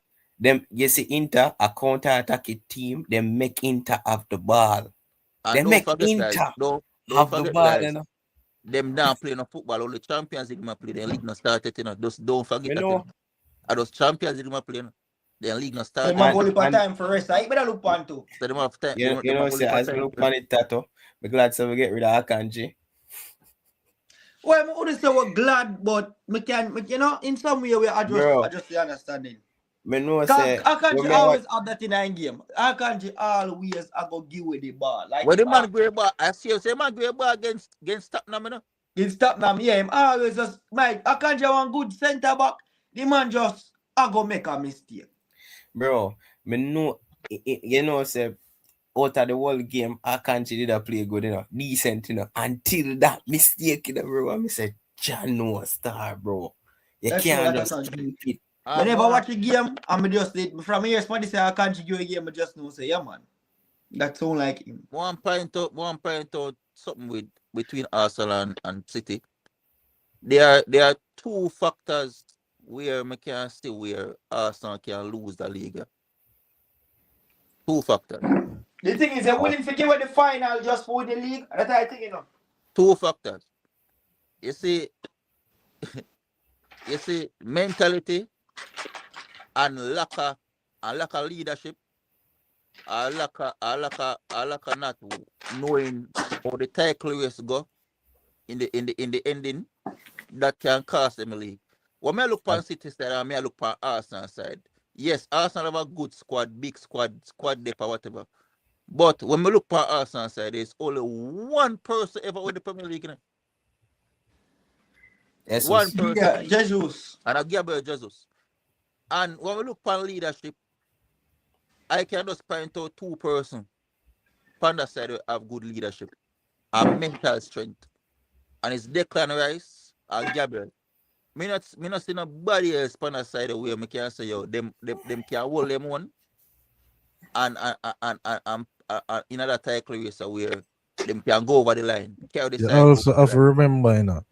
You see, Inter a counter-attacking team. They make Inter have the ball. And they make Inter have the ball. You know? Them now playing no football. Only Champions League play. The league not started. You know, just don't forget that. And those Champions League play. The league not started. They have only time for rest. I better look on too. So they have time. You know, say as we look on it, Tato, we're glad so we get rid of Akanji. Well, I would say we're glad, but we can, you know, in some way we adjust the understanding. Me know say Akanji always have that in a game. Akanji always I go give with the ball. Like when the man go ball, I see you say man go ball against Tottenham, you know. Against Tottenham, yeah, him always just Mike. Akanji one good centre back. The man just go make a mistake. Bro, me know you know say out of the whole game, Akanji did a play good enough, decent enough. Until that mistake, you know, bro. I say John no star, bro. You can't just keep it. I never watch a game, I'm just from here, somebody say I can't do a game, I just know say, yeah, man. That sound like him. One point out something between Arsenal and City. There are two factors where we can see where Arsenal can lose the league. Two factors. The thing is, they're willing to give away the final just for the league. That's what I think, you know. Two factors. You see, mentality and lack of leadership, or lack of not knowing how the title race go in the ending, that can cost them a league. When I look on City side and I look on Arsenal side, yes, Arsenal have a good squad, big squad depth or whatever. But when we look on Arsenal side, there's only one person ever win the Premier League. You know? Yes, one person. Yeah, Jesus. And I Gabriel Jesus. And when we look on leadership, I can just point out two persons on that side who have good leadership and mental strength. And it's Declan Rice and Gabriel. Me not see nobody else on that side where I can say, yo, them can hold them one and in other title race where them can go over the line. You also have to remember, you know,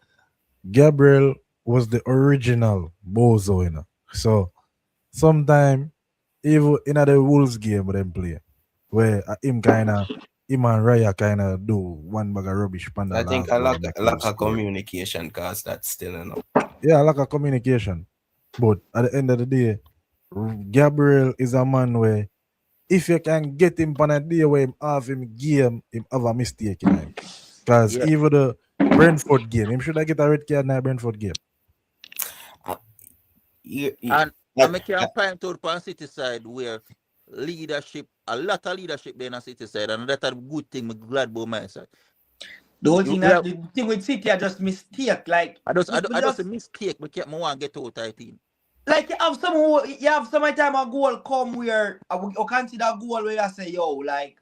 Gabriel was the original Bozo, you know. So sometime even in the Wolves game with them play, where him and Raya kinda do one bag of rubbish. I think a lack of communication cause that's still enough. Yeah, lack of communication. But at the end of the day, Gabriel is a man where if you can get him on a day where him have him game, him have a mistake in him. Because even the Brentford game, him should have get a red card in the Brentford game. And I can point to the City side where leadership, a lot of leadership there in the City side, and that's a good thing. I'm glad about my side. The whole thing that the thing with City are just mistake. Like I just a mistake. We can't want to get out of the team. Like you have some time a goal come where you consider a goal where you say, yo, like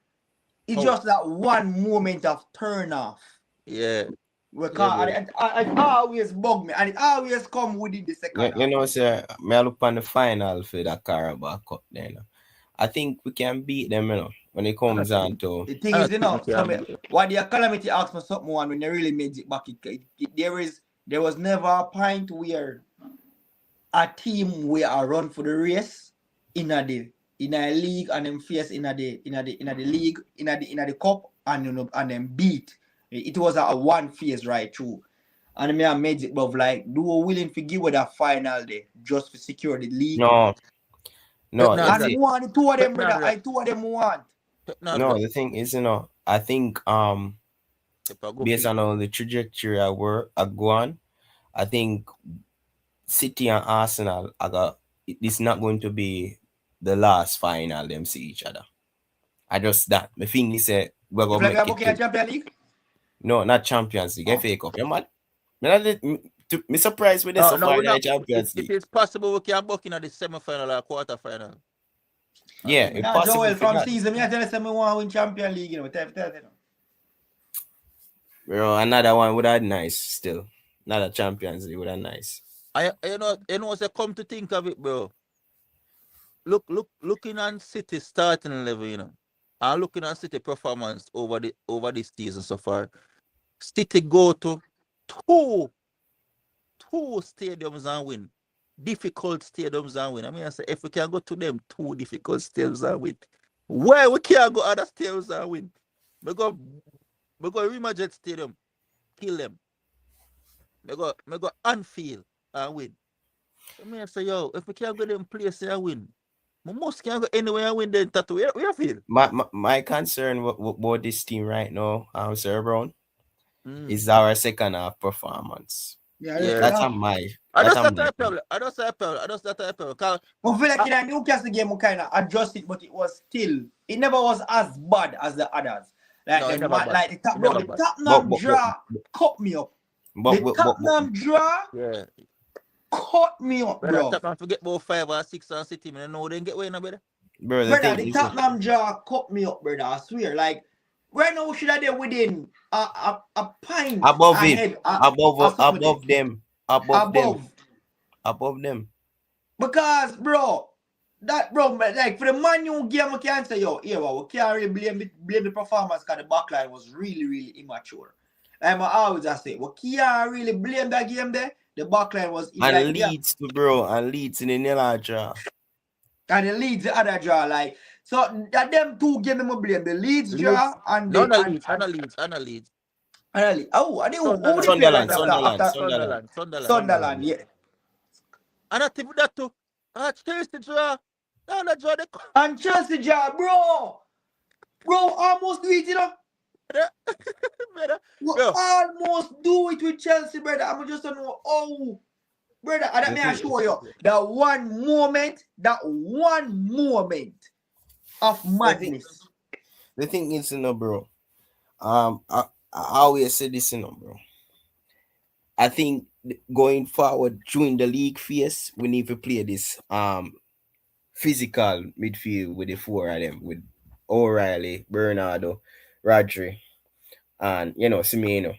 it's just that one moment of turn off. Yeah. It always bug me, and it always come within the second. You know, sir, me look on the final for that Carabao Cup then. I think we can beat them, when it I don't comes on think to. The thing I is, don't think we can. why the calamity asked for something one when they really made it back, there was never a point where a team where I run for the race in a league and them face in a league in the cup and then beat. It was a one phase right through. And me I made it but like do we willing to give with that final day just to secure the league. No, Not And that. one two of them Not brother, that. two of them want. Not no. that. The thing is, I think If I go based for on all the trajectory I go on, I think City and Arsenal it's not going to be the last final them see each other. I just that. The thing is we're If gonna like make I'm it okay to at Champions League. no, not Champions League, FA Cup. You mad? Me surprised with this no, so no, far we're in the not. Champions It League. is possible we can book in at the semi-final or quarter-final. Yeah, Again. it's Nah, possible Joel for from that. season me I tell you me want to win Champions League, Tell. Bro, another one would have nice still. Another Champions League would have nice. You know, say come to think of it, bro. Looking on City starting level, and looking at City performance over this season so far. City go to two stadiums and win. Difficult stadiums and win. I mean, I say if we can go to them two difficult stadiums and win, where we can't go other stadiums and win? We go Remajet Stadium, kill them. We go Anfield and win. I mean, I say yo, if we can't go them place and win, we must can go anywhere and win. Then tattoo. We feel. My concern about this team right now, Sir Brown, is our second half performance. Yeah. That's my. I That's just my. that problem. I just that problem. Cause I feel like in a Newcastle game, we kind of adjusted, but it was still, it never was as bad as the others. Like no, it never bad. the It never bad. Tottenham draw cut me up. The Tottenham draw Yeah. cut me up, Brother, bro. Tottenham forget about 5 or 6 on City, man. No, they get away now, brother. Bro, the Brother, thing the is, Tottenham draw cut me up, brother. I swear. Like, right now, should I be within a pint above ahead, it, above them, above them. Because, bro, like for the Man U game, we can't say, yo, here, we can't really blame the performance because the backline was really, really immature. Like I always say, we can't really blame that game there. The backline was And Leeds in the nil draw. And the Leeds the other draw, like so that them two games we blame the Leeds draw and the Leeds. Oh, I who they play right after Sunderland, yeah. And I think that too. Chelsea draw. No, that draw the And Chelsea draw, bro. Almost do it, brother. We almost do it with Chelsea, brother. I'm just don't know. Oh, brother, and let me assure you, that one moment of madness. The thing is, bro. I always say this, bro. I think going forward during the league phase, we need to play this physical midfield with the four of them, with O'Reilly, Bernardo, Rodri, and Semedo.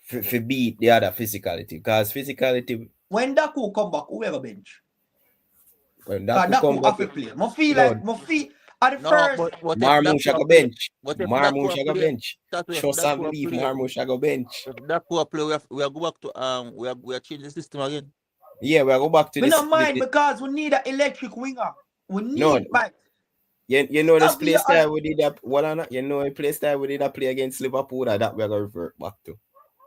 For beat the other physicality, because physicality. When Daku come back, whoever bench. When Daku come back, play. I feel at the first. Marmoush go bench. Marmoush go bench. Show some belief. Marmoush go bench. If Daku play, we are go back to we are changing the system again. Yeah, we are go back to this. We don't mind because we need an electric winger. We need like. You know this play style we did that. The play style we did that play against Liverpool that we are gonna revert back to.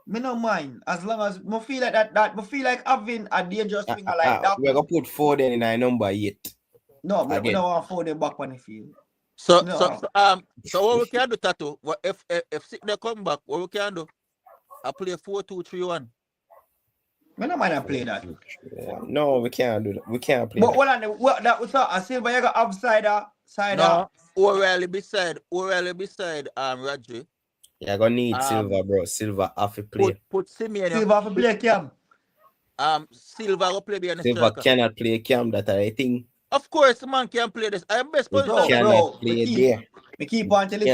Me no mind as long as I feel like that. I feel like having a dangerous winger like that. We're gonna put Foden in our number 8. No, we don't want Foden back on the field. So what we can do, Tattoo? If Sickness come back, what we can do? I play 4-2-3-1. We don't mind I play that. No, we can't do that. We can't play. But that was I say, but you got upside. No, O'Reilly beside Rodri. You're gonna need Silva, bro. Silva have to play. Put Simeon. Silva have to play Cam. Silva will play behind the Silva striker. cannot play Cam. That I think. Of course, the man can play this. I am best position. He cannot play there. We keep on telling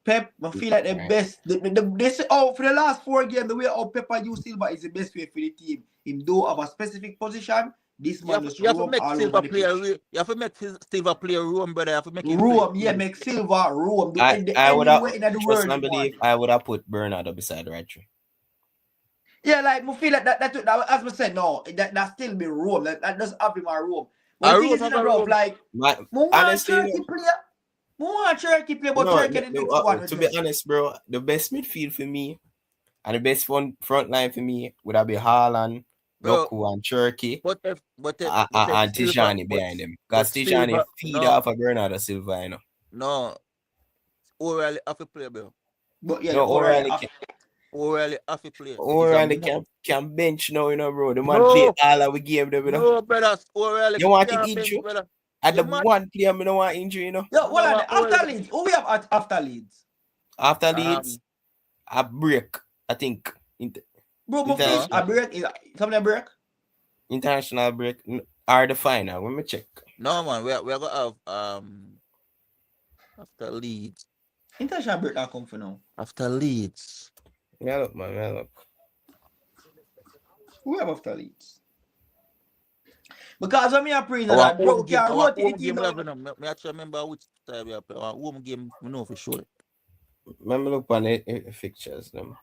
Pep, I feel like the best. They say, for the last 4 games, the way how Pep use Silva is the best way for the team. Him do have a specific position. This You man have, just you have to roam make all Silver over the play a pitch. you have to make Silver play a room, brother. You have to make him play. Roam, yeah, make Silva roam. Do I would have anywhere in the trust world and you want. believe I would have put Bernardo beside right through. Yeah, like I feel like that as I said, no, that still be roam. That does have him a roam. But A the thing room is, of a bro, room. like, My, more honestly, Turkey player. More Turkey player, but no, Turkey the next one. to be honest, bro, the best midfield for me and the best front line for me would have been Haaland, Bro, Doku, and Turkey, but if and Silver, Tijani behind them. but Because Tijani Silver, feed no, off of Bernardo Silva, you know. no, O'Reilly have to play, bro. But yeah, No, already. O'Reilly have to play. O'Reilly can bench now, you know, bro. The man play No, all of the game, you know. no, brother. O'Reilly You want him can't bench, injured? brother. And the You mad? one player I don't want injury, you know. Yo, You know hold on. what, After O'Reilly? Leeds, who we have after Leeds? After Leeds, a break, I think. Bro, my face a break is something a break. International break or the final. Let me check. No, man. We're gonna have after Leeds. International break not come for now. After Leeds. Yeah, look, man. Yeah, look. Who have after Leeds? Because when me a praise Our that, bro, home game, can our rotate the home team game now. me actually remember which time we are playing. Our home game, we know for sure. Remember look on the fixtures them.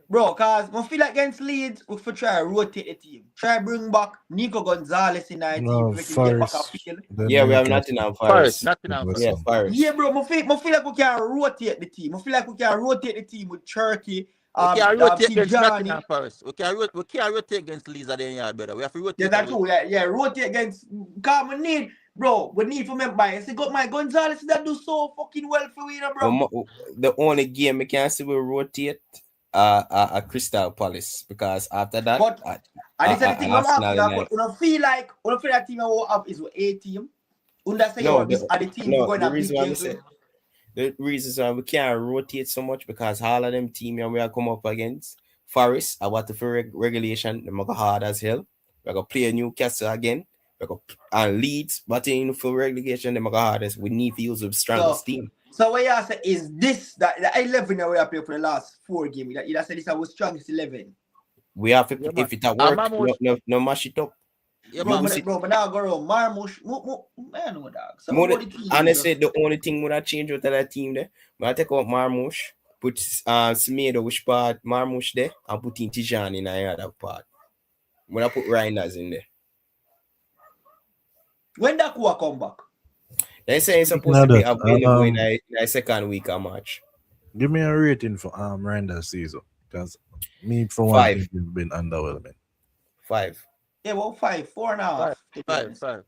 Bro, cause I feel like against Leeds, we for try rotate the team. Try bring back Nico Gonzalez in our team to make him get back a field. Yeah, we have Nottingham Forest. Nottingham Forest. Yeah, Forest. Yeah, bro, I feel like we can rotate the team. I feel like we can rotate the team with Turkey. We can't rotate against Tijani. Nottingham Forest. We can't rotate against Leeds at the yard, brother. We have to rotate. Yeah, that's true. Yeah, rotate against. Cause we need, bro, we need for remember. I say, got my Gonzalez that do so fucking well for you, bro. The only game we can see we rotate Crystal Palace because after that, but and this is the thing I'm asking. Arsenal I feel like that team I will have is with A team. No, this are the team we're going the to reason big why games with. the reason why we can't rotate so much because all of them team we are come up against Forest about the regulation, they make it hard as hell. We're gonna play Newcastle again. We're gonna and Leeds, but in for relegation, they make it hard as we need to use the strongest team. So what you say is this that the 11 that we have played for the last 4 games? You said this is our strongest 11. We have to if it at work, no mash it up. Yeah, bro, but now go around Marmoush. I know dog. Honestly, the only thing would have changed with that team there. But I take out Marmoush, put Semedo which part Marmoush there, and put in Tijani in the other part. When I put Reinders in there. When that will come back? They say it's supposed to be available in the second week of March. Give me a rating for Reinders season. Because me for one thing has been underwhelming. 5. Yeah, well, 5, 4.5. 5.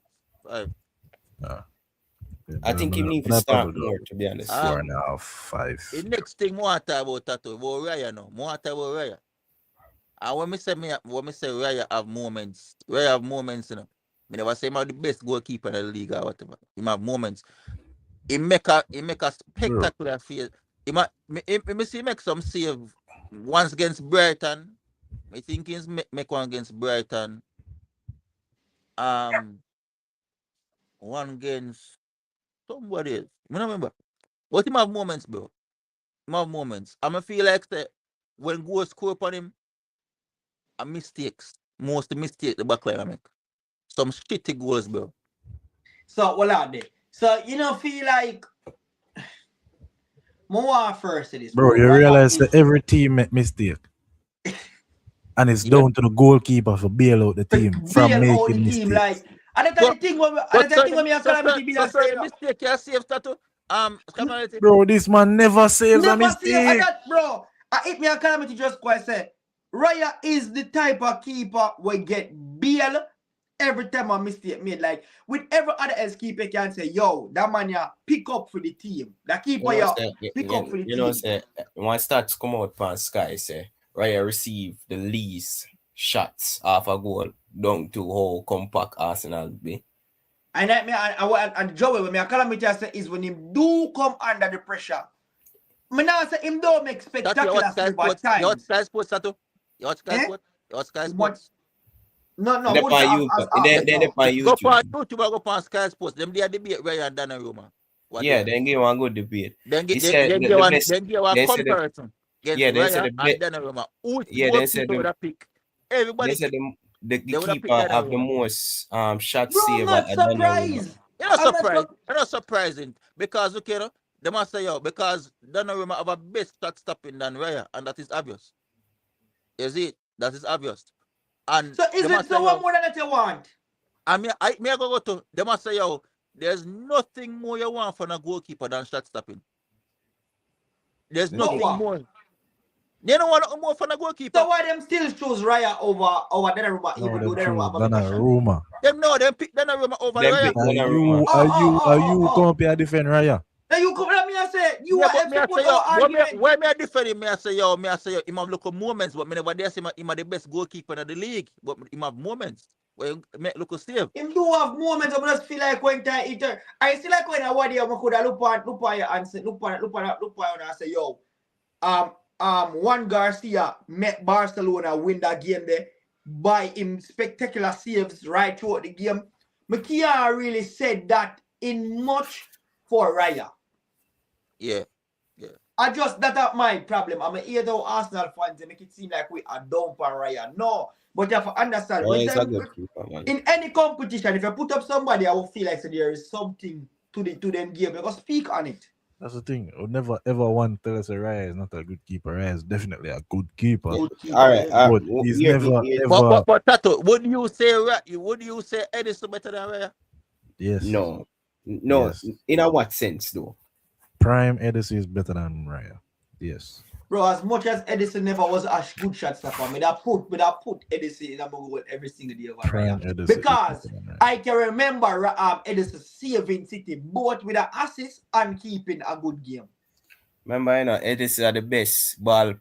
I think you need to start more, to be honest. 4.5, 5. The next thing more talk about that about Raya now. More talk about Raya. And when me say Raya have moments, you know. I never say him have the best goalkeeper in the league or whatever. He have moments. He make a spectacular field. He see make some save once against Brighton. I think he's make one against Brighton. One against somebody else. I don't remember. But he have moments, bro. He have moments. I feel like when goals score upon him, mistakes. Most of the mistakes the backline make. Some shitty goals, bro. So what are they? So feel like more first it is. Bro, you realize that every team make mistake. And it's down to the goalkeeper for bail out the team from making mistakes. Like, and that's the thing when me and Calamity be like saying mistake you save Tattoo. Bro, this man never saves a mistake. Bro, I hit me and Calamity just quite say Raya is the type of keeper we get bail every time a mistake made. Like with every other else keeper can say, yo, that man ya pick up for the team. That keeper pick up for the team. You know, say when stats come out from Sky, say Raya receive the least shots off a goal down to how compact Arsenal be. And Joey, when me a Calamity say is when him do come under the pressure. Me now say him don't make spectacular save at times. You watch Sky Sports, Tattoo? You watch Sky Sports? You watch Sky Sports? No. They're on YouTube. Go on YouTube or go on Sky Sports. Them they are debate Raya and Donnarumma. Yeah, then give one good debate. Then give one comparison. Yeah, they said and Donnarumma. Yeah, they said pick. Everybody. the They would have keeper picked have the Donnarumma. most shot Bro, I'm saver not at Donnarumma. surprised. You're not I'm not surprised. surprised. You're not surprising because okay, no, they must say yo because Donnarumma have a best shot stopping than Raya, and that is obvious. Is it? That is obvious. And So is they it must say so one yo. more than that you want? I mean, I may go to. They must say yo. There's nothing more you want from a goalkeeper than shot stopping. There's The thing, But nothing what? more. They don't want nothing more from a goalkeeper. So why them still choose Raya over Donnarumma, No, even though them Donnarumma choose have a better shot? Donnarumma. Them know them pick Donnarumma over them Raya. pick Donnarumma. Are you compare defend Raya? Now you come at me and say you Yeah, want but to me I support say yo, our argument. where me I defend him, me I say yo, him have look at moments, but me never dare say him the best goalkeeper in the league. But him have moments where he make look a save. Him do have moments, I just feel like when time it I feel like when I want you could look on you and say look on you and say yo, Juan Garcia met Barcelona win that game there by him spectacular saves right throughout the game. Me can't really said that in much for Raya. Yeah. I just that my problem. I'm here though Arsenal fans they make it seem like we are down for Raya. No, but you have to understand when Raya is a them, good keeper, man. in any competition, if you put up somebody, I will feel like so there is something to them game. Because speak on it. That's the thing. I would never ever want to tell us Raya is not a good keeper. Raya is definitely a good keeper. Good keeper, All right, yeah. But he's never But ever Tato, would you say Edison better than Raya? yes. no, Yes. in a what sense though? Prime Edison is better than Raya. Yes. Bro, as much as Edison never was a good shot stopper, me that put Edison in a goal every single day over Prime Raya. Edison. Because I can remember Edison saving City both with an assist and keeping a good game. Remember, you know, Edison are the best ball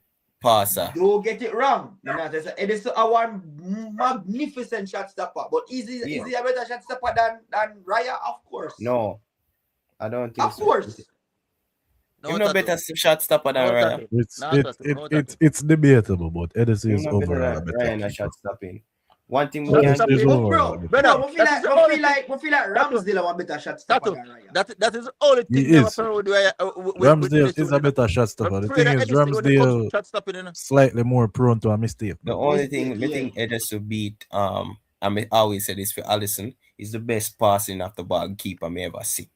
passer. Don't get it wrong. Edison are one magnificent shot stopper. But is he a better shot stopper than Raya? Of course. No, I don't think Of so. course. Him no better shot stopper than Raya. It's debatable, but Edison Him is no better overall a than better Raya in a keeper. shot stopping. One thing we Shot can stopping. Edison is overall a Bro, better bro, keeper. I feel like Ramsdale are better shot stopper Tato, than Raya. that is the only He thing that is. happen with Raya. Ramsdale is a better shot stopper. The thing is, Ramsdale shot stopping, you know? slightly more prone to a mistake. the only thing I think Edison beat I mean, I always say this for Allison is the best passing after ball keeper me ever see.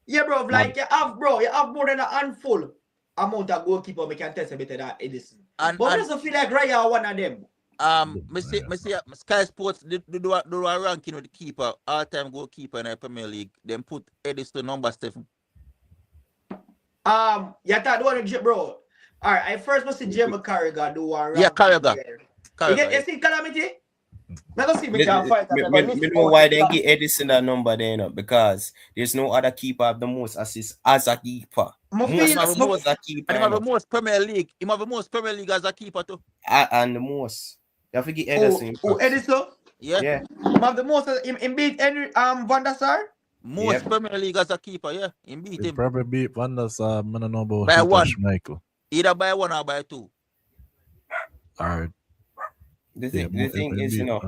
Yeah, bro, like you have more than a handful amount of goalkeeper we can test better than Edison. But I also feel like Raya one of them. Me see Sky Sports do a ranking with the keeper, all-time goalkeeper in the Premier League. Then put Edison number 7. You thought the one with bro. Alright, I first must see Jamie Carragher do one. Yeah, Carragher. You see Calamity? Let us see me can fight. Me know why they give Edison that number there, you know, because there's no other keeper have the most assists as a keeper. Most assists as a keeper. And he have the most Premier League. He have the most Premier League as a keeper too. And the most. You have to give Edison. Edison? Yeah. He have the most in beat Henry Van der Sar? Most Premier League as a keeper, yeah. He beat him. Probably beat Van der Sar, I don't know about by one. Schmeichel. Either by 1 or by 2. Alright. The thing is, you know,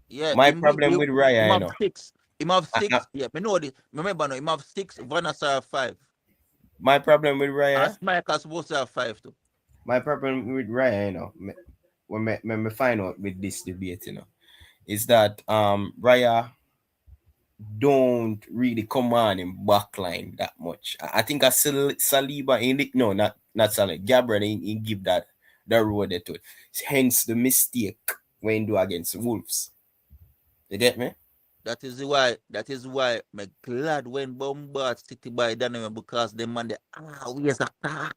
yeah, my problem with Raya, you know. 6. Him have 6. Yeah, me know this. Remember, no, him have 6, Van der Sar 5. My problem with Raya. Schmeichel's supposed to have 5 too. My problem with Raya, you know, when me find out with this debate, you know, is that Raya don't really command him backline that much. I think Saliba in it, no, not Saliba. Gabriel he give that road there to it. Hence the mistake when do against Wolves. You get me? That is why I'm glad when Bombard City by Daniel because them man they always attack.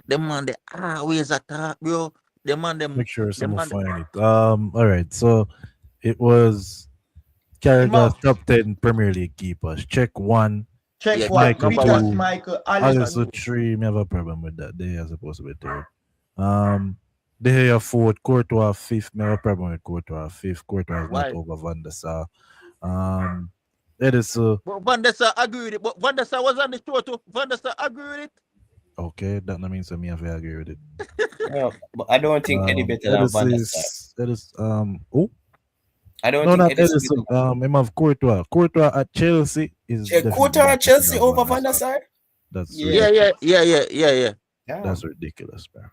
Them man they always attack, bro. Them man them. Make sure someone find it. All right, so it was Carragher's top 10 Premier League keepers. Check 1. Check Michael 1. Michael. Alisson 3. Me have a problem with that. They are supposed to be 3rd. De Gea 4th. Courtois 5th. Me have a problem with Courtois 5th. Courtois is not over Van der Sar. Edison. But Van der Sar agree with it. But Van der Sar was on the show too. Van der Sar agree with it. Okay, that means me have to agree with it. Yeah, but I don't think any better than Van der Sar. I don't think Edison. Him have Courtois. Courtois at Chelsea is Courtois at Chelsea over Van der Sar. That's yeah. That's ridiculous, bro.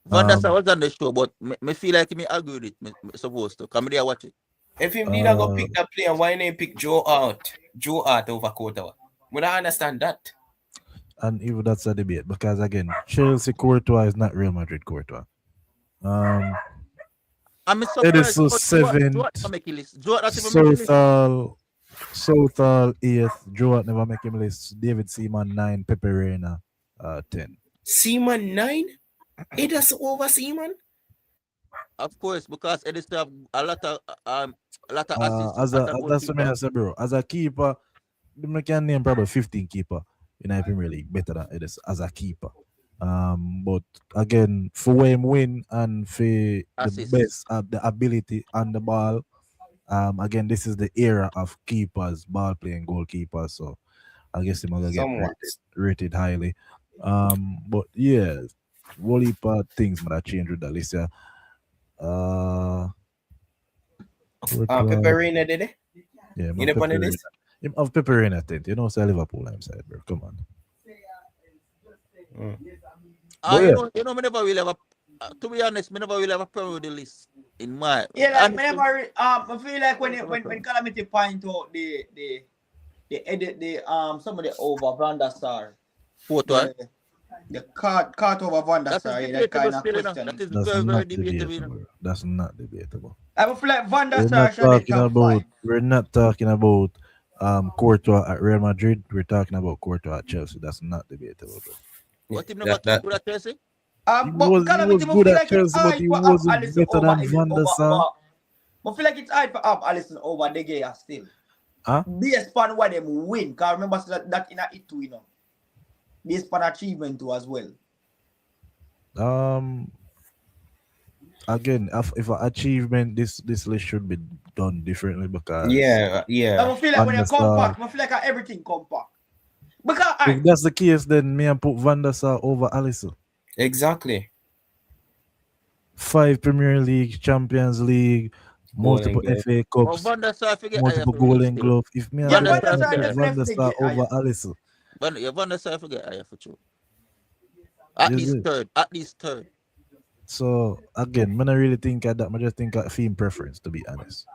Van der Sar was on the show, but me feel like me agree with it. Me supposed to come there watch it. If him did not go pick that player, why not pick Joe Hart? Joe Hart over Courtois. We don't understand that. And even that's a debate because again, Chelsea Courtois is not Real Madrid Courtois. I'm It is surprised. so But seventh. Joe make a list. Joe not even make a list. Southall 8th. Joe never make him list. David Seaman 9. Pepe Reina 10. Seaman 9? It is over Seaman? Of course, because it is have a lot of assists. That's what I say, bro. As a keeper, you can name probably 15 keeper in the Premier League better than it is as a keeper. But again, for where him win and for the best the ability on the ball. Again, this is the era of keepers, ball playing goalkeepers. So I guess him gonna get rated highly. But yeah, whole heap of things might change with that list. Yeah. Pepe Reina did it? Yeah, you know on this? Him have Pepe Reina tent. You know, say Liverpool I'm side, bro. Come on. You know, me never will have to be honest, me never will have a problem with the list in my. Yeah, like me never. I feel like when Calamity point out the some of the over Van der Sar. Photo. The cart over Van der Sar. That kind of question. That is very debatable. That's not debatable. I feel like Van der Sar should be top 5. We're not talking about Courtois at Real Madrid. We're talking about Courtois at Chelsea. That's not debatable. Bro. What him never good at Chelsea? He was good at Chelsea, but he wasn't better than Van der Sar. I feel like it's hard for Alisson over De Gea still. Based upon what them win. Because remember that in it too, you know. Based upon achievement too as well. Again, if an achievement, this list should be done differently because I feel like when you compact, I feel like everything compact. Because if that's the case, then me and put Van der Sar over Alisson. Exactly. 5 Premier League, Champions League, multiple FA Cups, multiple Golden Glove. If me and Van der Sar over Alisson. Van der Sar forget I for sure. At least third. So again, I don't really think of that. I just think of theme preference, to be honest.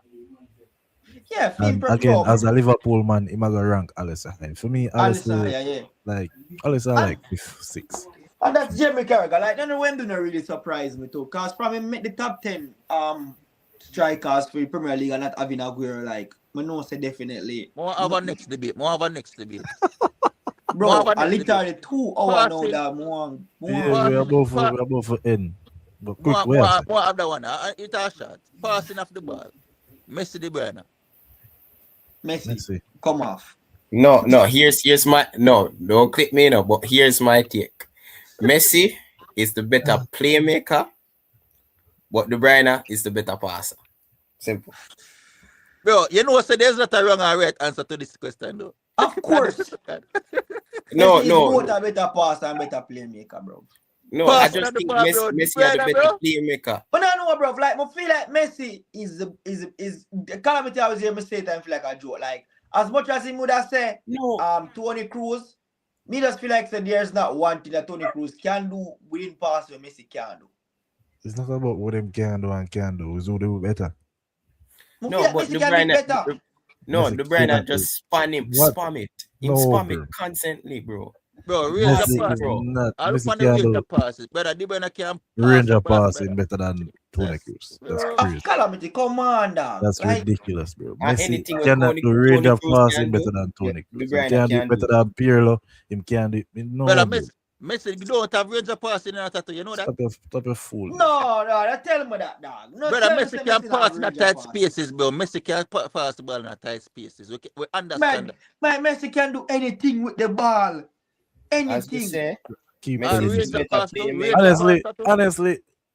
Yeah, theme preference. Again, as a Liverpool man, I'm gonna rank Alisson. For me, Alisson, like Alisson, like 6. And that's Jamie Carragher. Like, none of them do not really surprise me too. Because from him make the top 10 strikers for the Premier League and not having Aguero, like, I know say definitely. More have a next debate. Bro, I literally 2 hours now that more. Yeah, we're about for end. But quick, more have the one. It's a shot. Passing off the ball. Messi De Bruyne. Messi. Come off. No, here's my don't click me now, but here's my take. Messi is the better playmaker, but De Bruyne is the better passer. Simple. Bro, you know, so there's not a wrong or right answer to this question, though. Of course. No. Both a better passer and better playmaker, bro. No, I just think Messi is the better playmaker. But I know, bro. Like, I feel like Messi is the Calamity. I was here, I say time feel like a joke. Like, as much as he would have said, Tony Cruz, me just feel like there's not one thing that Tony Cruz can do within pass what Messi can do. It's not about what him can do and can do. It's who do better. No, but De Bruyne just spam it. Him spam it constantly, bro. Bro, range of passing. I'll find a range of passes. Brother, De Bruyne can range of passing better than Tony Cruz. That's crazy. Calamity, come on, dog. That's ridiculous, bro. Messi cannot do range of passing better than Tony Cruz. He can do better than Pirlo. Him can do. No, brother, Messi, you don't have range of passing in a tattoo. You know that? Stop a fool. No, tell me that, dog. No, brother, Messi can pass in a tight spaces, bro. Messi can pass the ball in a tight spaces. We understand that. Messi can do anything with the ball. Anything. Keep honestly,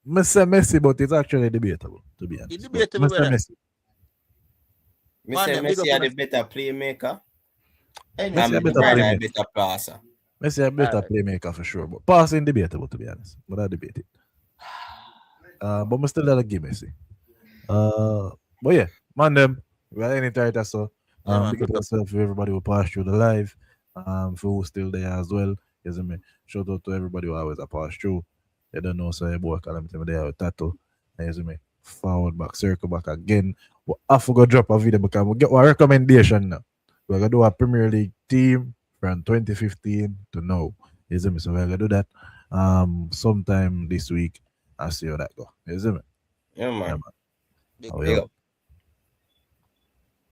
Messi, but it's actually debatable, to be honest. It's debatable, Messi. Messi are the better playmaker. Messi a better passer. Messi a better playmaker for sure, but passing debatable, to be honest. But I debate it. But I still gotta give Messi. But yeah, man, them we got any tighter, so big up yourself for everybody who passed through the live. For who's still there as well. Yes, I mean, shout out to everybody who always pass through. You don't know, so your boy Calamity there with tattoo. You see me? Forward back, circle back again. We have to go drop a video because we get a recommendation now. We're gonna do a Premier League team from 2015 to now. You see me? So we're gonna do that sometime this week. I'll see how that go. You see me? Yeah, Yeah, man. man. Big Oh, Big yeah. up.